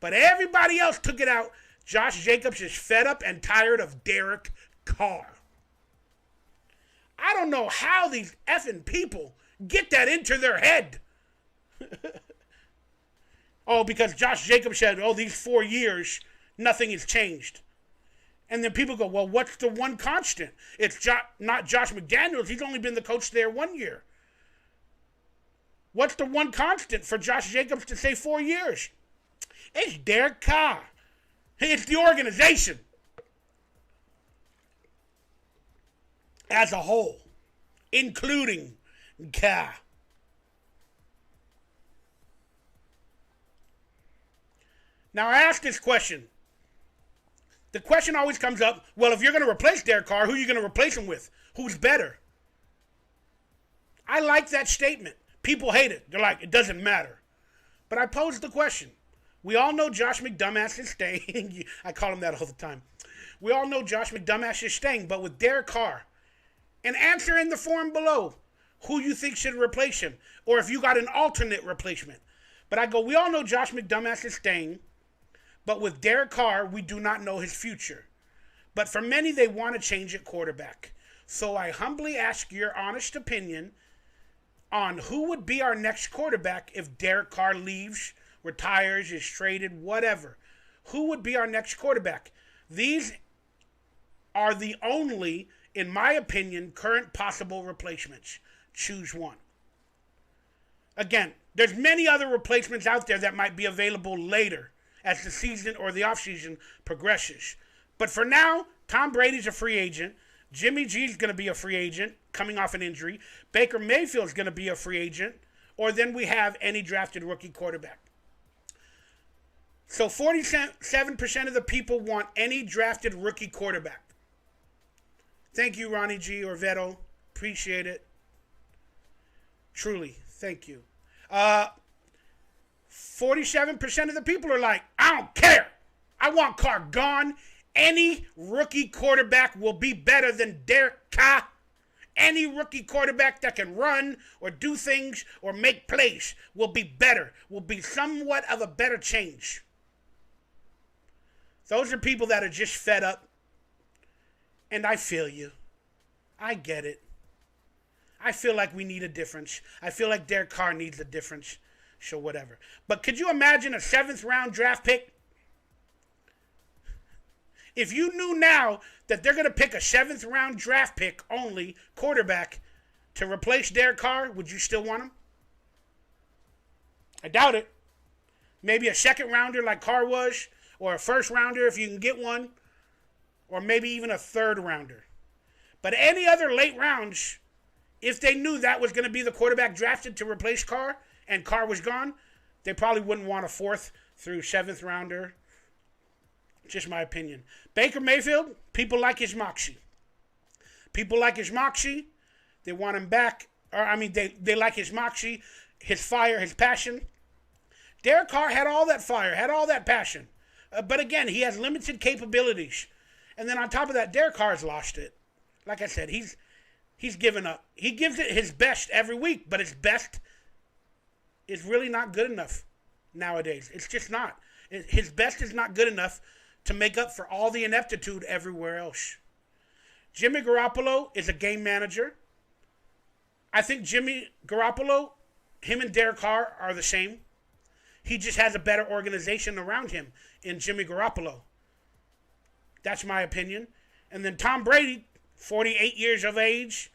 But everybody else took it out. Josh Jacobs is fed up and tired of Derek Carr. I don't know how these effing people get that into their head. Oh, because Josh Jacobs said, these 4 years, nothing has changed. And then people go, well, what's the one constant? It's not Josh McDaniels. He's only been the coach there 1 year. What's the one constant for Josh Jacobs to say 4 years? It's Derek Carr. It's the organization as a whole, including Carr. Now, I ask this question. The question always comes up, well, if you're going to replace Derek Carr, who are you going to replace him with? Who's better? I like that statement. People hate it. They're like, it doesn't matter. But I pose the question, We all know Josh McDumbass is staying. I call him that all the time. We all know Josh McDumbass is staying, but with Derek Carr, and answer in the forum below who you think should replace him, or if you got an alternate replacement. But I go, we all know Josh McDumbass is staying, but with Derek Carr, we do not know his future. But for many, they want to change at quarterback. So I humbly ask your honest opinion on who would be our next quarterback if Derek Carr leaves, retires, is traded, whatever. Who would be our next quarterback? These are the only, in my opinion, current possible replacements. Choose one. Again, there's many other replacements out there that might be available later as the season or the offseason progresses. But for now, Tom Brady's a free agent. Jimmy G's going to be a free agent coming off an injury. Baker Mayfield's going to be a free agent. Or then we have any drafted rookie quarterback. So 47% of the people want any drafted rookie quarterback. Thank you, Ronnie G. or Veto. Appreciate it. Truly, thank you. 47% of the people are like, I don't care. I want Carr gone. Any rookie quarterback will be better than Derek Carr. Any rookie quarterback that can run or do things or make plays will be better, will be somewhat of a better change. Those are people that are just fed up. And I feel you. I get it. I feel like we need a difference. I feel like Derek Carr needs a difference. So whatever. But could you imagine a 7th round draft pick? If you knew now that they're going to pick a 7th round draft pick only quarterback to replace Derek Carr, would you still want him? I doubt it. Maybe a 2nd rounder like Carr was, or a 1st rounder if you can get one, or maybe even a 3rd rounder. But any other late rounds, if they knew that was going to be the quarterback drafted to replace Carr and Carr was gone, they probably wouldn't want a 4th through 7th rounder. Just my opinion. Baker Mayfield, people like his moxie. People like his moxie. They want him back. They like his moxie, his fire, his passion. Derek Carr had all that fire, had all that passion. But again, he has limited capabilities. And then on top of that, Derek Carr's lost it. Like I said, he's given up. He gives it his best every week, but his best is really not good enough nowadays. It's just not. His best is not good enough to make up for all the ineptitude everywhere else. Jimmy Garoppolo is a game manager. I think Jimmy Garoppolo, him and Derek Carr are the same. He just has a better organization around him in Jimmy Garoppolo. That's my opinion. And then Tom Brady, 48 years of age.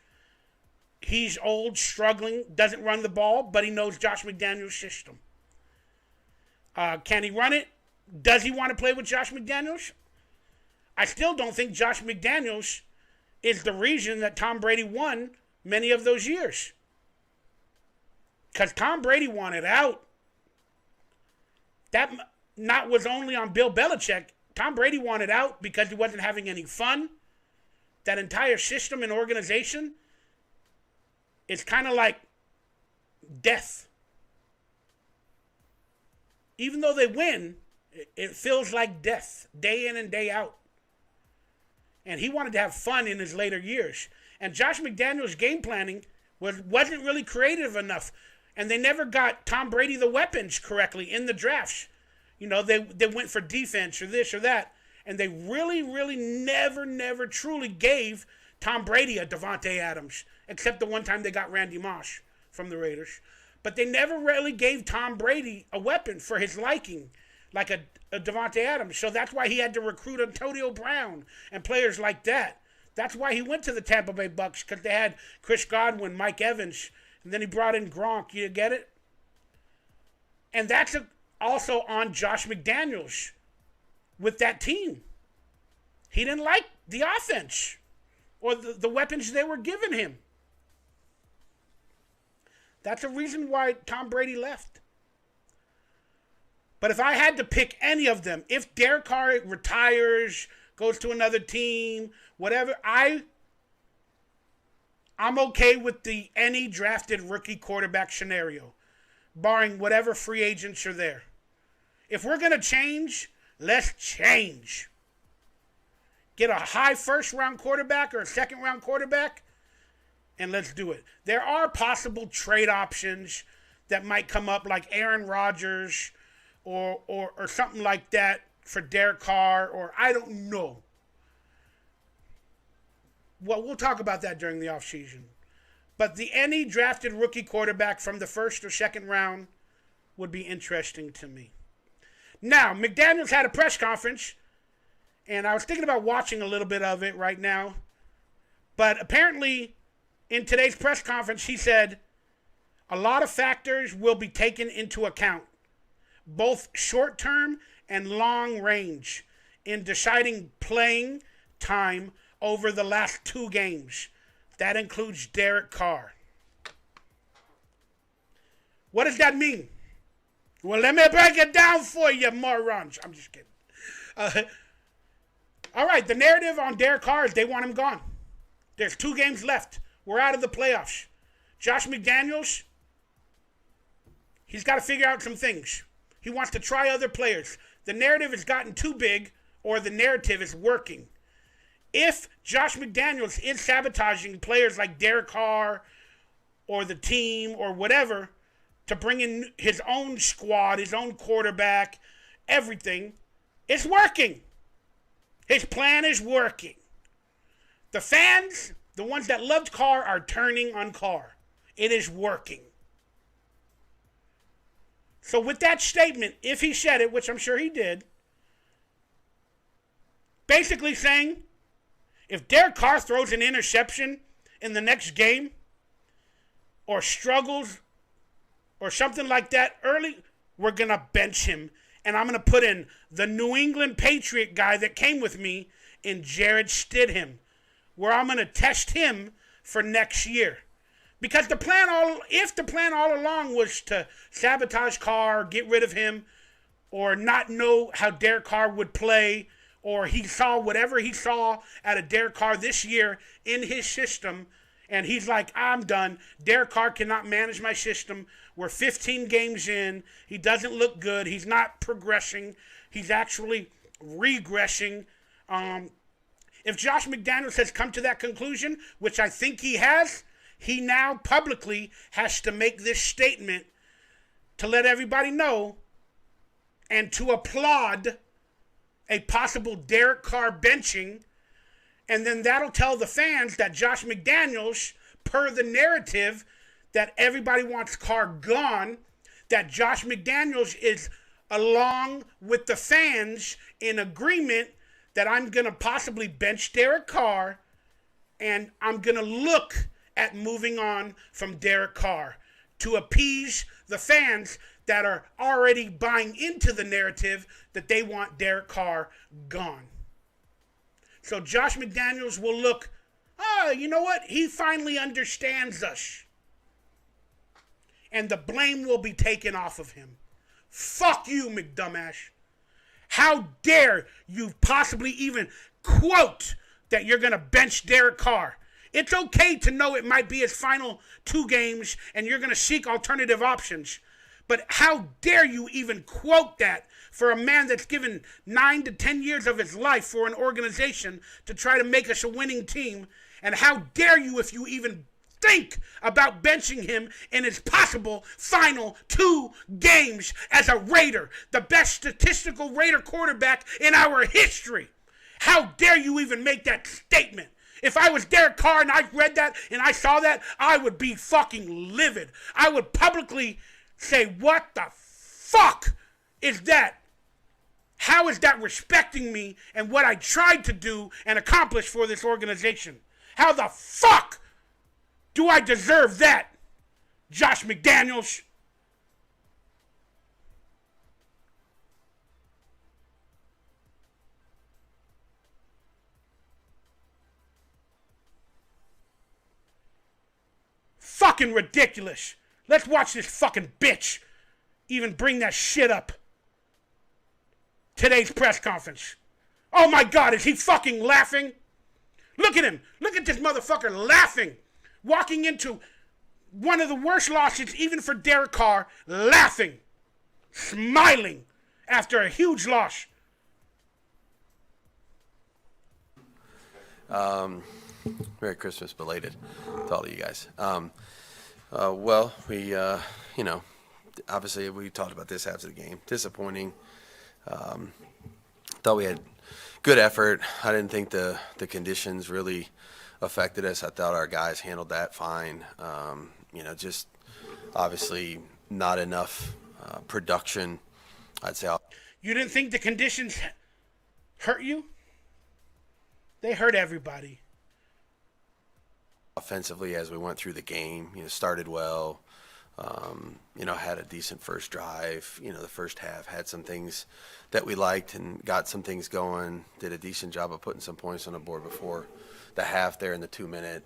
He's old, struggling, doesn't run the ball, but he knows Josh McDaniels' system. Can he run it? Does he want to play with Josh McDaniels? I still don't think Josh McDaniels is the reason that Tom Brady won many of those years. Because Tom Brady wanted out. That not was only on Bill Belichick. Tom Brady wanted out because he wasn't having any fun. That entire system and organization is kind of like death. Even though they win, it feels like death, day in and day out. And he wanted to have fun in his later years. And Josh McDaniels' game planning wasn't really creative enough. And they never got Tom Brady the weapons correctly in the drafts. You know, they went for defense or this or that. And they really, really never truly gave Tom Brady a Davante Adams. Except the one time they got Randy Moss from the Raiders. But they never really gave Tom Brady a weapon for his liking, like a Davante Adams. So that's why he had to recruit Antonio Brown and players like that. That's why he went to the Tampa Bay Bucks, because they had Chris Godwin, Mike Evans, and then he brought in Gronk. You get it? And that's also on Josh McDaniels with that team. He didn't like the offense or the weapons they were giving him. That's a reason why Tom Brady left. But if I had to pick any of them, if Derek Carr retires, goes to another team, whatever, I'm okay with the any drafted rookie quarterback scenario, barring whatever free agents are there. If we're going to change, let's change. Get a high first-round quarterback or a second-round quarterback, and let's do it. There are possible trade options that might come up, like Aaron Rodgers or something like that for Derek Carr, or I don't know. Well, we'll talk about that during the offseason. But any drafted rookie quarterback from the first or second round would be interesting to me. Now, McDaniels had a press conference, and I was thinking about watching a little bit of it right now. But apparently, in today's press conference, he said a lot of factors will be taken into account, both short-term and long-range, in deciding playing time over the last 2 games. That includes Derek Carr. What does that mean? Well, let me break it down for you, morons. I'm just kidding. All right, the narrative on Derek Carr is they want him gone. There's 2 games left. We're out of the playoffs. Josh McDaniels, he's got to figure out some things. He wants to try other players. The narrative has gotten too big, or the narrative is working. If Josh McDaniels is sabotaging players like Derek Carr or the team or whatever to bring in his own squad, his own quarterback, everything, it's working. His plan is working. The fans, the ones that loved Carr, are turning on Carr. It is working. So with that statement, if he said it, which I'm sure he did, basically saying, if Derek Carr throws an interception in the next game or struggles or something like that early, we're going to bench him. And I'm going to put in the New England Patriot guy that came with me in Jared Stidham, where I'm going to test him for next year. Because if the plan all along was to sabotage Carr, get rid of him, or not know how Derek Carr would play, or he saw whatever he saw out of Derek Carr this year in his system, and he's like, I'm done. Derek Carr cannot manage my system. We're 15 games in. He doesn't look good. He's not progressing. He's actually regressing. If Josh McDaniels has come to that conclusion, which I think he has, he now publicly has to make this statement to let everybody know and to applaud a possible Derek Carr benching, and then that'll tell the fans that Josh McDaniels, per the narrative that everybody wants Carr gone, that Josh McDaniels is along with the fans in agreement that I'm going to possibly bench Derek Carr, and I'm going to look at moving on from Derek Carr to appease the fans that are already buying into the narrative that they want Derek Carr gone. So Josh McDaniels will look, you know what? He finally understands us. And the blame will be taken off of him. Fuck you, McDumbass. How dare you possibly even quote that you're going to bench Derek Carr? It's okay to know it might be his final 2 games and you're going to seek alternative options. But how dare you even quote that for a man that's given 9 to 10 years of his life for an organization to try to make us a winning team? And how dare you if you even think about benching him in his possible final 2 games as a Raider, the best statistical Raider quarterback in our history? How dare you even make that statement? If I was Derek Carr and I read that and I saw that, I would be fucking livid. I would publicly say, what the fuck is that? How is that respecting me and what I tried to do and accomplish for this organization? How the fuck do I deserve that, Josh McDaniels? Fucking ridiculous. Let's watch this fucking bitch even bring that shit up. Today's press conference. Oh my God, is he fucking laughing? Look at him. Look at this motherfucker laughing. Walking into one of the worst losses even for Derek Carr, laughing, smiling after a huge loss? Merry Christmas belated to all of you guys. Well, we, you know, obviously we talked about this after the game. Disappointing. Thought we had good effort. I didn't think the conditions really affected us. I thought our guys handled that fine. You know, just obviously not enough production, I'd say. You didn't think the conditions hurt you? They hurt everybody. Offensively, as we went through the game, you know, started well. You know, had a decent first drive. You know, the first half had some things that we liked and got some things going. Did a decent job of putting some points on the board before the half there in the 2-minute,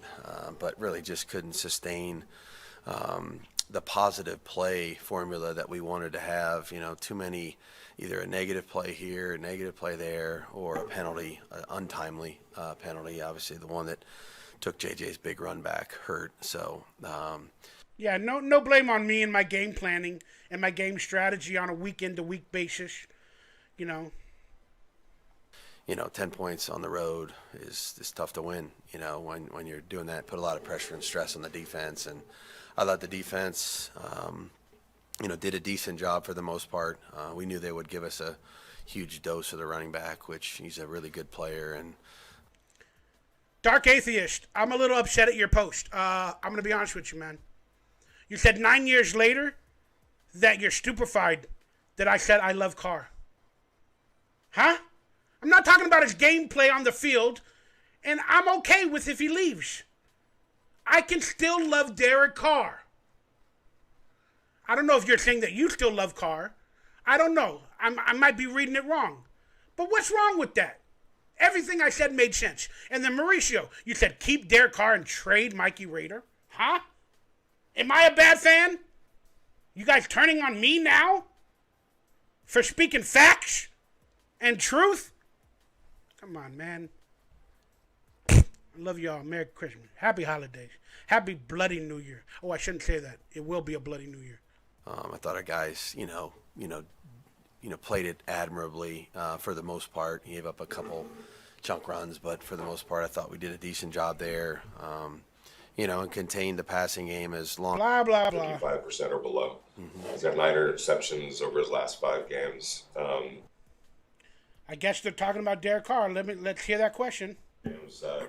but really just couldn't sustain the positive play formula that we wanted to have. You know, too many, either a negative play here, a negative play there, or a penalty, an untimely penalty. Obviously, the one that took JJ's big run back hurt. So. Yeah, no blame on me and my game planning and my game strategy on a week-to-week basis. You know, 10 points on the road is tough to win. You know, when you're doing that, put a lot of pressure and stress on the defense. And I thought the defense, you know, did a decent job for the most part. We knew they would give us a huge dose of the running back, which he's a really good player. And Dark Atheist, I'm a little upset at your post. I'm going to be honest with you, man. You said 9 years later that you're stupefied that I said I love Carr. Huh? I'm not talking about his gameplay on the field, and I'm okay with if he leaves. I can still love Derek Carr. I don't know if you're saying that you still love Carr. I don't know. I might be reading it wrong. But what's wrong with that? Everything I said made sense. And then Mauricio, you said keep Derek Carr and trade Mikey Rader. Huh? Am I a bad fan? You guys turning on me now? For speaking facts and truth? Come on, man. I love y'all. Merry Christmas. Happy holidays. Happy Bloody New Year. Oh, I shouldn't say that. It will be a Bloody New Year. I thought our guys, played it admirably for the most part. He gave up a couple chunk runs, but for the most part, I thought we did a decent job there. And contained the passing game as long. Blah, blah, blah. 55% or below. He's got 9 interceptions over his last 5 games. I guess they're talking about Derek Carr. Let's hear that question.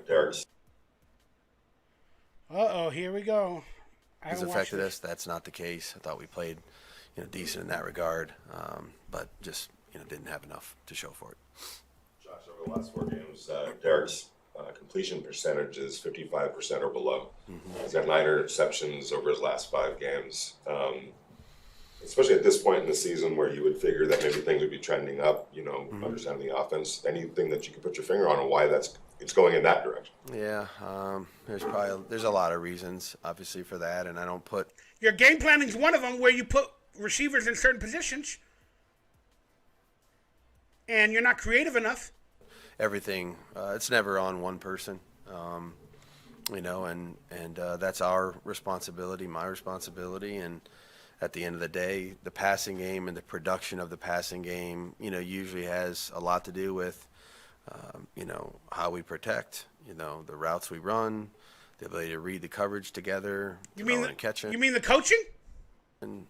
Derek's. Uh-oh, here we go. Has affected us. That's not the case. I thought we played, decent in that regard, but just, didn't have enough to show for it. Josh, over the last 4 games, Derek's completion percentage is 55% or below. He's got 9 interceptions over his last 5 games. Especially at this point in the season where you would figure that maybe things would be trending up, understanding the offense. Anything that you can put your finger on why it's going in that direction? Yeah, there's a lot of reasons, obviously, for that, and I don't put... Your game planning is one of them where you put receivers in certain positions and you're not creative enough. Everything, it's never on one person, and that's our responsibility, my responsibility, and at the end of the day, the passing game and the production of the passing game, usually has a lot to do with, how we protect, the routes we run, the ability to read the coverage together, and catching. You mean the coaching? And,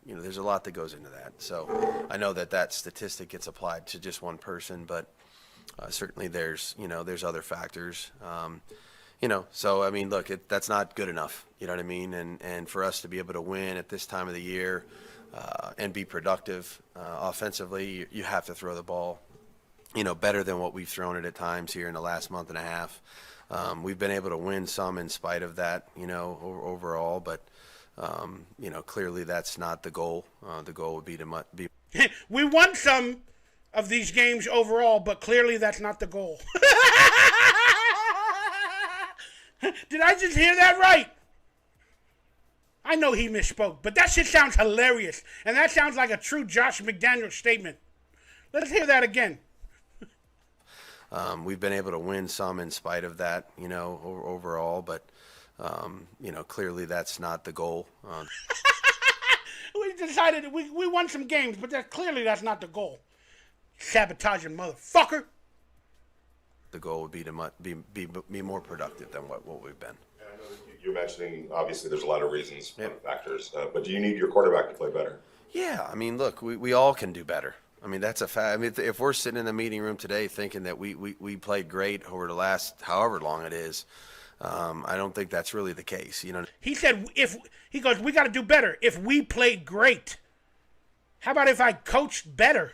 there's a lot that goes into that. So I know that statistic gets applied to just one person, but certainly there's other factors. So, I mean, look, that's not good enough, you know what I mean? And for us to be able to win at this time of the year and be productive offensively, you have to throw the ball, better than what we've thrown it at times here in the last month and a half. We've been able to win some in spite of that, overall, but, clearly that's not the goal. The goal would be to be. We won some of these games overall, but clearly that's not the goal. Did I just hear that right? I know he misspoke, but that shit sounds hilarious. And that sounds like a true Josh McDaniels statement. Let's hear that again. We've been able to win some in spite of that, overall, but, clearly that's not the goal. we decided we won some games, but clearly that's not the goal. Sabotaging motherfucker. The goal would be to be more productive than what we've been. And I know that you're mentioning, obviously, there's a lot of reasons, factors, but do you need your quarterback to play better? Yeah, I mean, look, we all can do better. I mean, that's a fact. I mean, if we're sitting in the meeting room today thinking that we played great over the last however long it is, I don't think that's really the case. You know, He said he goes, we got to do better if we played great. How about if I coached better?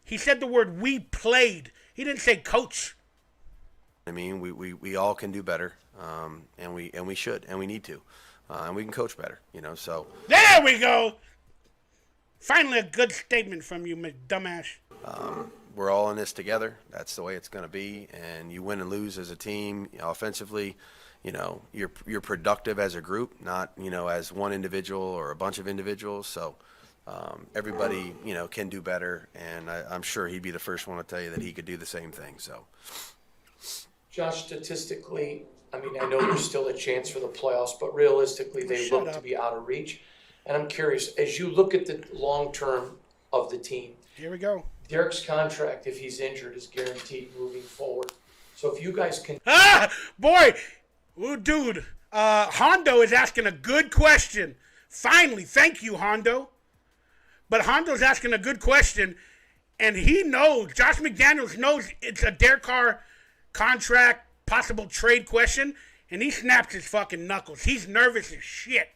He said the word we played. He didn't say coach. I mean, we all can do better, and we should, and we need to, and we can coach better. You know, so There we go. Finally, a good statement from you, dumbass. we're all in this together. That's the way it's going to be, and you win and lose as a team. You know, offensively, you know, you're productive as a group, not, you know, as one individual or a bunch of individuals. So everybody, you know, can do better, and I'm sure he'd be the first one to tell you that he could do the same thing. So, Josh, statistically, I mean, I know there's still a chance for the playoffs, but realistically, they Shut look up. to be out of reach. And I'm curious, as you look at the long term of the team, Here we go. Derek's contract, if he's injured, is guaranteed moving forward. So if you guys can Ah, boy. Ooh, dude. Hondo is asking a good question. Finally, thank you, Hondo. But Hondo's asking a good question, and he knows, Josh McDaniels knows it's a Derek Carr contract, possible trade question, and he snaps his fucking knuckles. He's nervous as shit,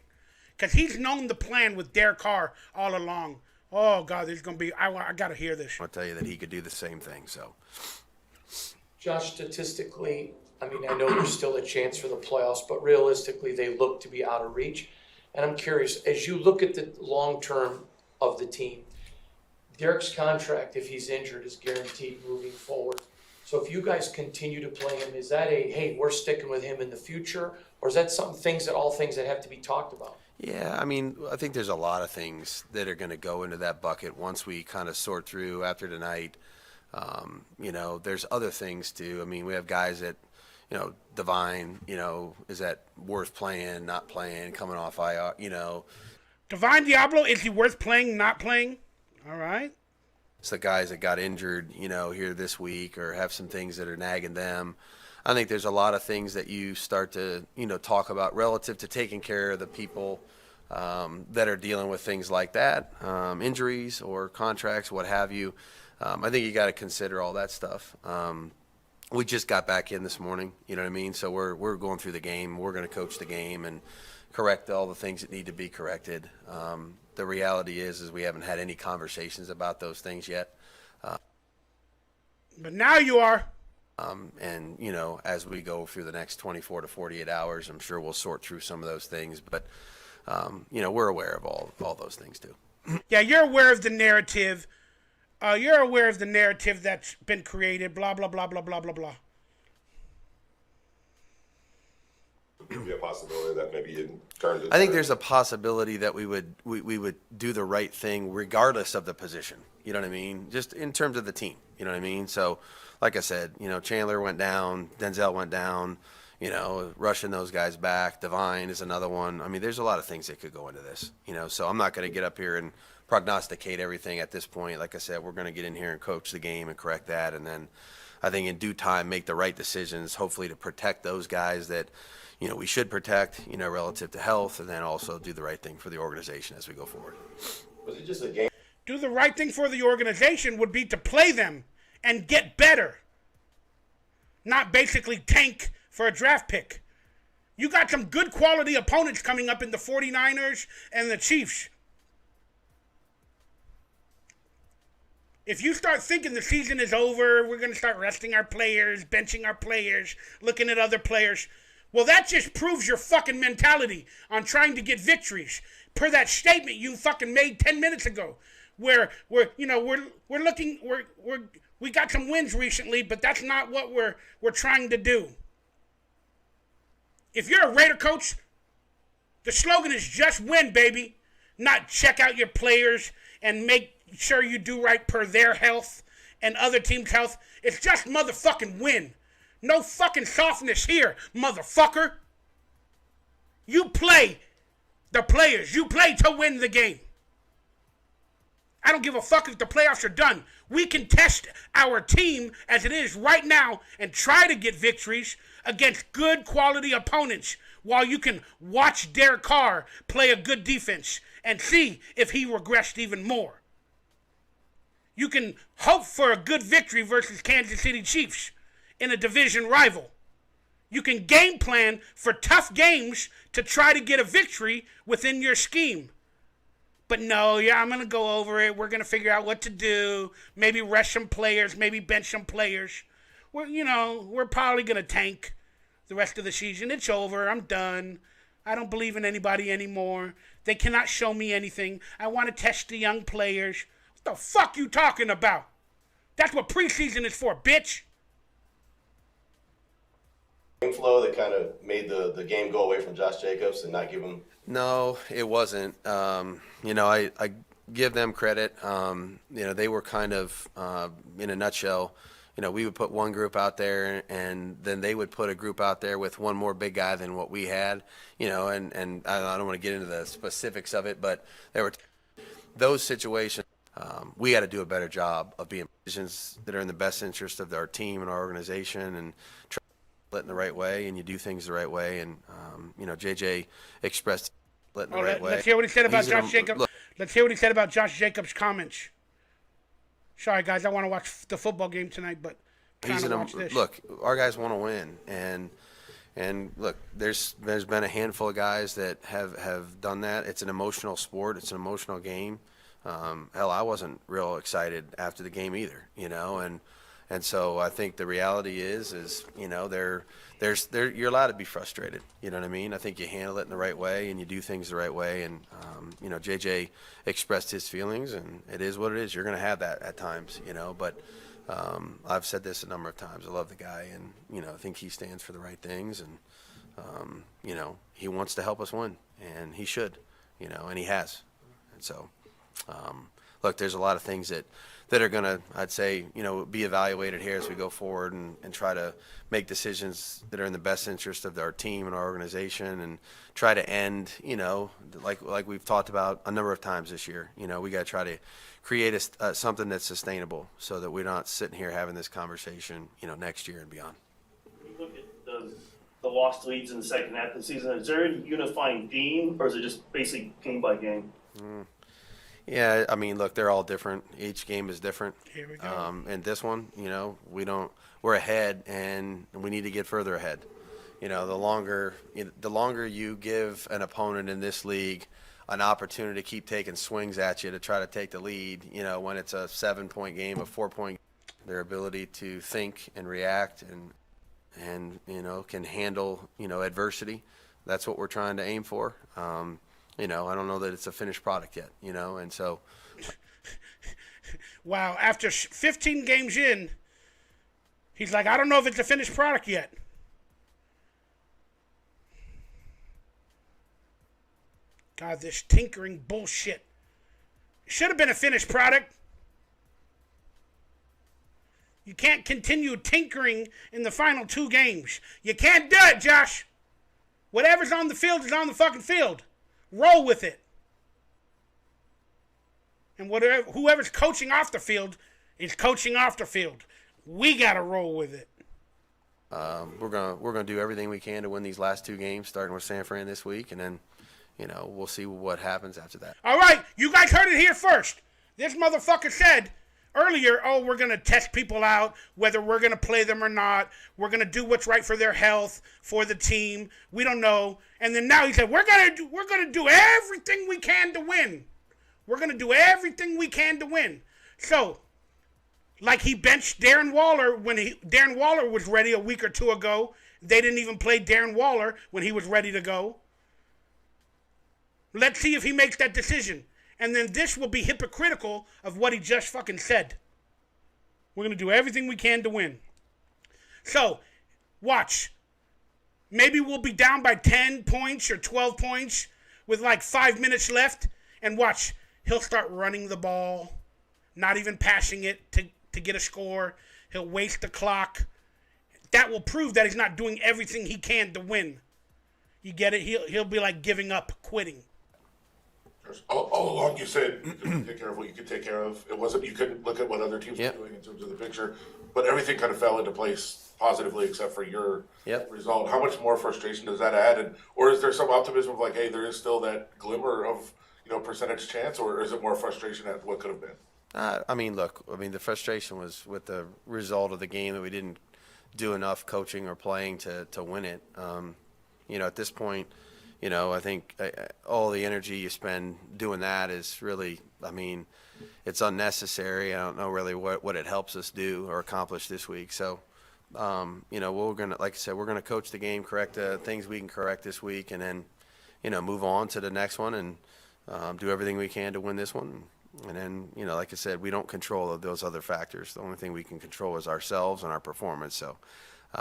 because he's known the plan with Derek Carr all along. Oh, God, there's going to be, I got to hear this. I'll tell you that he could do the same thing. So, Josh, statistically, I mean, I know there's still a chance for the playoffs, but realistically, they look to be out of reach. And I'm curious, as you look at the long term of the team, Derek's contract, if he's injured, is guaranteed moving forward. So if you guys continue to play him, is that hey, we're sticking with him in the future, or is that all things that have to be talked about? yeah, I mean, I think there's a lot of things that are going to go into that bucket once we kind of sort through after tonight. You know, there's other things too. I mean, we have guys that, you know, Divine, you know, is that worth playing, not playing, coming off IR, you know. Divine Diablo, is he worth playing, not playing? All right. It's the guys that got injured, you know, here this week or have some things that are nagging them. I think there's a lot of things that you start to, you know, talk about relative to taking care of the people that are dealing with things like that, injuries or contracts, what have you. I think you got to consider all that stuff. We just got back in this morning, you know what I mean? So we're going through the game. We're going to coach the game and correct all the things that need to be corrected. The reality is we haven't had any conversations about those things yet. But now you are. And, you know, as we go through the next 24 to 48 hours, I'm sure we'll sort through some of those things. But, you know, we're aware of all those things too. Yeah, you're aware of the narrative. You're aware of the narrative that's been created, blah, blah, blah, blah, blah, blah, blah. Could be a possibility that maybe you turned it. I think there's a possibility that we would do the right thing regardless of the position. You know what I mean? Just in terms of the team. You know what I mean? So, like I said, you know, Chandler went down, Denzel went down, you know, rushing those guys back. Divine is another one. I mean, there's a lot of things that could go into this, you know, so I'm not going to get up here and prognosticate everything at this point. Like I said, we're going to get in here and coach the game and correct that. And then I think in due time, make the right decisions, hopefully to protect those guys that, you know, we should protect, you know, relative to health, and then also do the right thing for the organization as we go forward. Was it just a game? Do the right thing for the organization would be to play them and get better. Not basically tank for a draft pick. You got some good quality opponents coming up in the 49ers and the Chiefs. If you start thinking the season is over, we're going to start resting our players, benching our players, looking at other players, well, that just proves your fucking mentality on trying to get victories. Per that statement you fucking made 10 minutes ago, where we got some wins recently, but that's not what we're trying to do. If you're a Raider coach, the slogan is just win, baby, not check out your players and make sure you do right per their health and other teams' health. It's just motherfucking win. No fucking softness here, motherfucker. You play. The players, you play to win the game. I don't give a fuck if the playoffs are done. We can test our team as it is right now and try to get victories against good quality opponents while you can watch Derek Carr play a good defense and see if he regressed even more. You can hope for a good victory versus Kansas City Chiefs in a division rival. You can game plan for tough games to try to get a victory within your scheme. But no, yeah, I'm going to go over it. We're going to figure out what to do. Maybe rest some players, maybe bench some players. We're probably going to tank the rest of the season. It's over. I'm done. I don't believe in anybody anymore. They cannot show me anything. I want to test the young players. What the fuck you talking about? That's what preseason is for, bitch. Flow that kind of made the game go away from Josh Jacobs and not give him. No, it wasn't. I give them credit. They were kind of, in a nutshell, we would put one group out there and then they would put a group out there with one more big guy than what we had, and I don't want to get into the specifics of it, but there were those situations. We got to do a better job of being decisions that are in the best interest of our team and our organization and try it in the right way, and you do things the right way. And JJ expressed it in the right way. Let's hear what he said about Josh Jacobs. Let's hear what he said about Josh Jacobs' comments. Sorry, guys, I want to watch the football game tonight, but trying to watch this. Look, our guys want to win, and look, there's been a handful of guys that have done that. It's an emotional sport. It's an emotional game. Hell, I wasn't real excited after the game either, and so I think the reality is you're allowed to be frustrated. You know what I mean? I think you handle it in the right way and you do things the right way. And JJ expressed his feelings, and it is what it is. You're going to have that at times, But I've said this a number of times. I love the guy, and I think he stands for the right things, and he wants to help us win, and he should, and he has, and so. Look, there's a lot of things that are going to, I'd say, be evaluated here as we go forward and try to make decisions that are in the best interest of our team and our organization and try to end, like we've talked about a number of times this year. We got to try to create something that's sustainable so that we're not sitting here having this conversation, next year and beyond. When you look at the lost leads in the second half of the season, is there a unifying theme, or is it just basically game by game? Yeah, I mean, look, they're all different. Each game is different. Here we go. And this one, we're ahead, and we need to get further ahead. The longer you give an opponent in this league an opportunity to keep taking swings at you to try to take the lead, when it's a 7-point game, a 4-point, their ability to think and react and can handle, adversity. That's what we're trying to aim for. I don't know that it's a finished product yet, and so. Wow, after 15 games in, he's like, I don't know if it's a finished product yet. God, this tinkering bullshit. Should have been a finished product. You can't continue tinkering in the final 2 games. You can't do it, Josh. Whatever's on the field is on the fucking field. Roll with it. And whoever's coaching off the field is coaching off the field. We got to roll with it. We're gonna do everything we can to win these last 2 games, starting with San Fran this week, and then, we'll see what happens after that. All right, you guys heard it here first. This motherfucker said earlier, we're going to test people out, whether we're going to play them or not. We're going to do what's right for their health, for the team. We don't know. And then now he said, we're going to do everything we can to win. We're going to do everything we can to win. So, like he benched Darren Waller when Darren Waller was ready a week or 2 ago. They didn't even play Darren Waller when he was ready to go. Let's see if he makes that decision. And then this will be hypocritical of what he just fucking said. We're going to do everything we can to win. So, watch. Maybe we'll be down by 10 points or 12 points with like 5 minutes left. And watch, he'll start running the ball, not even passing it to get a score. He'll waste the clock. That will prove that he's not doing everything he can to win. You get it? He'll be like giving up, quitting. All along you said you could take care of what you could take care of. It wasn't, you couldn't look at what other teams Yep. were doing in terms of the picture, but everything kind of fell into place positively except for your Yep. result. How much more frustration does that add? And, or is there some optimism of like, hey, there is still that glimmer of, percentage chance, or is it more frustration at what could have been? I mean, look, the frustration was with the result of the game that we didn't do enough coaching or playing to win it. At this point, I think all the energy you spend doing that is really, it's unnecessary. I don't know really what it helps us do or accomplish this week. So, we're going to, like I said, we're going to coach the game, correct the things we can correct this week, and then, move on to the next one and do everything we can to win this one. And then, like I said, we don't control those other factors. The only thing we can control is ourselves and our performance. So,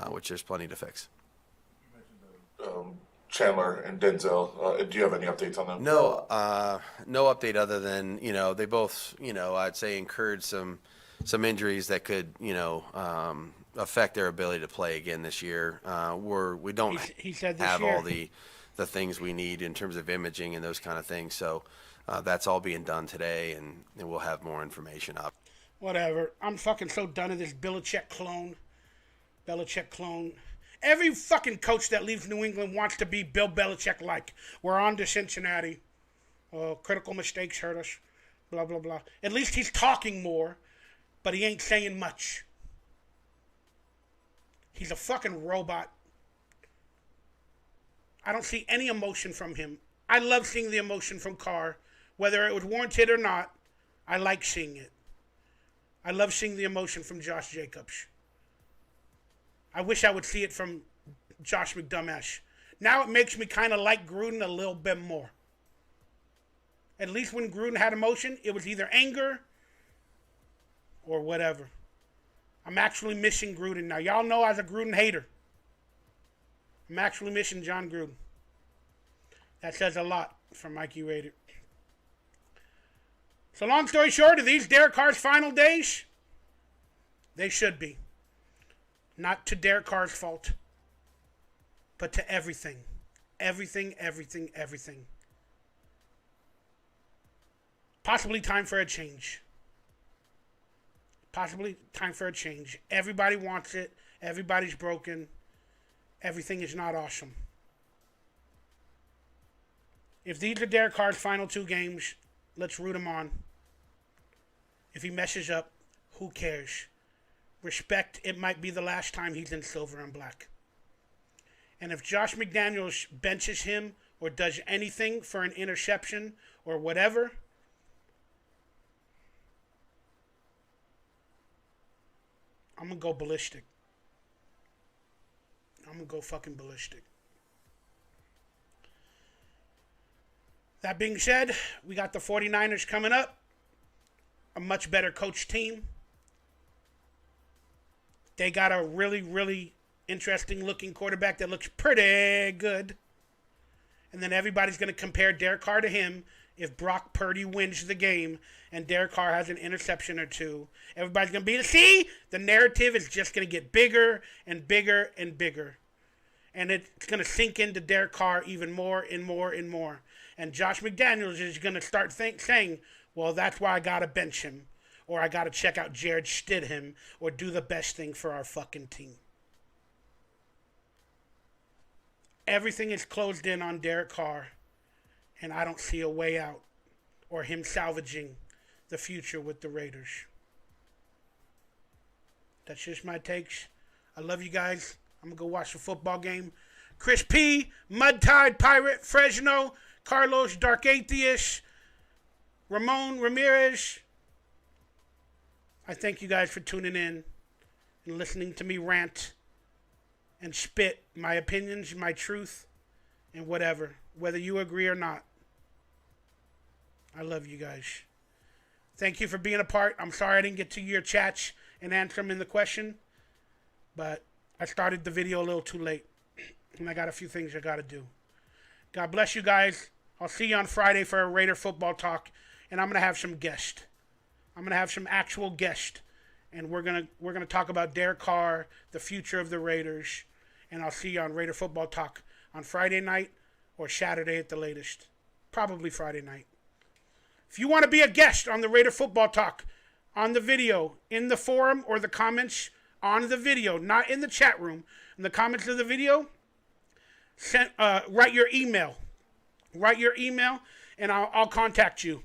which there's plenty to fix. Chandler and Denzel, do you have any updates on them? No, no update other than, they both, I'd say incurred some injuries that could, affect their ability to play again this year. We don't he said this have year. all the things we need in terms of imaging and those kind of things. So that's all being done today, and we'll have more information up. Whatever. I'm fucking so done with this Belichick clone. Every fucking coach that leaves New England wants to be Bill Belichick-like. We're on to Cincinnati. Critical mistakes hurt us. Blah, blah, blah. At least he's talking more, but he ain't saying much. He's a fucking robot. I don't see any emotion from him. I love seeing the emotion from Carr. Whether it was warranted or not, I like seeing it. I love seeing the emotion from Josh Jacobs. I wish I would see it from Josh McDumbash. Now it makes me kind of like Gruden a little bit more. At least when Gruden had emotion, it was either anger or whatever. I'm actually missing Gruden now. Y'all know I was a Gruden hater. I'm actually missing John Gruden. That says a lot for Mikey Rader. So long story short, are these Derek Carr's final days? They should be. Not to Derek Carr's fault, but to everything. Everything. Possibly time for a change. Everybody wants it. Everybody's broken. Everything is not awesome. If these are Derek Carr's final 2 games, let's root him on. If he messes up, who cares? Respect, it might be the last time he's in silver and black. And if Josh McDaniels benches him or does anything for an interception or whatever, I'm going to go ballistic. I'm going to go fucking ballistic. That being said, we got the 49ers coming up. A much better coach team. They got a really, really interesting looking quarterback that looks pretty good. And then everybody's going to compare Derek Carr to him if Brock Purdy wins the game and Derek Carr has an interception or 2. Everybody's going to be, see, the narrative is just going to get bigger and bigger and bigger. And it's going to sink into Derek Carr even more and more and more. And Josh McDaniels is going to start saying, well, that's why I got to bench him. Or I got to check out Jared Stidham, or do the best thing for our fucking team. Everything is closed in on Derek Carr, and I don't see a way out or him salvaging the future with the Raiders. That's just my takes. I love you guys. I'm going to go watch the football game. Chris P., Mud Tide Pirate, Fresno, Carlos Dark Atheist, Ramon Ramirez. I thank you guys for tuning in and listening to me rant and spit my opinions, my truth, and whatever, whether you agree or not. I love you guys. Thank you for being a part. I'm sorry I didn't get to your chats and answer them in the question, but I started the video a little too late, and I got a few things I got to do. God bless you guys. I'll see you on Friday for a Raider football talk, and I'm going to have some guests. I'm going to have some actual guests, and we're gonna talk about Derek Carr, the future of the Raiders, and I'll see you on Raider Football Talk on Friday night or Saturday at the latest. Probably Friday night. If you want to be a guest on the Raider Football Talk, on the video, in the forum or the comments on the video, not in the chat room, in the comments of the video, write your email. Write your email, and I'll contact you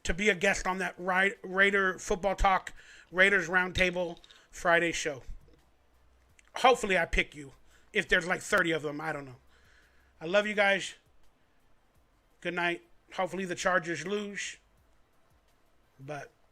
to be a guest on that Raider Football Talk, Raiders Roundtable Friday show. Hopefully I pick you. If there's like 30 of them, I don't know. I love you guys. Good night. Hopefully the Chargers lose. But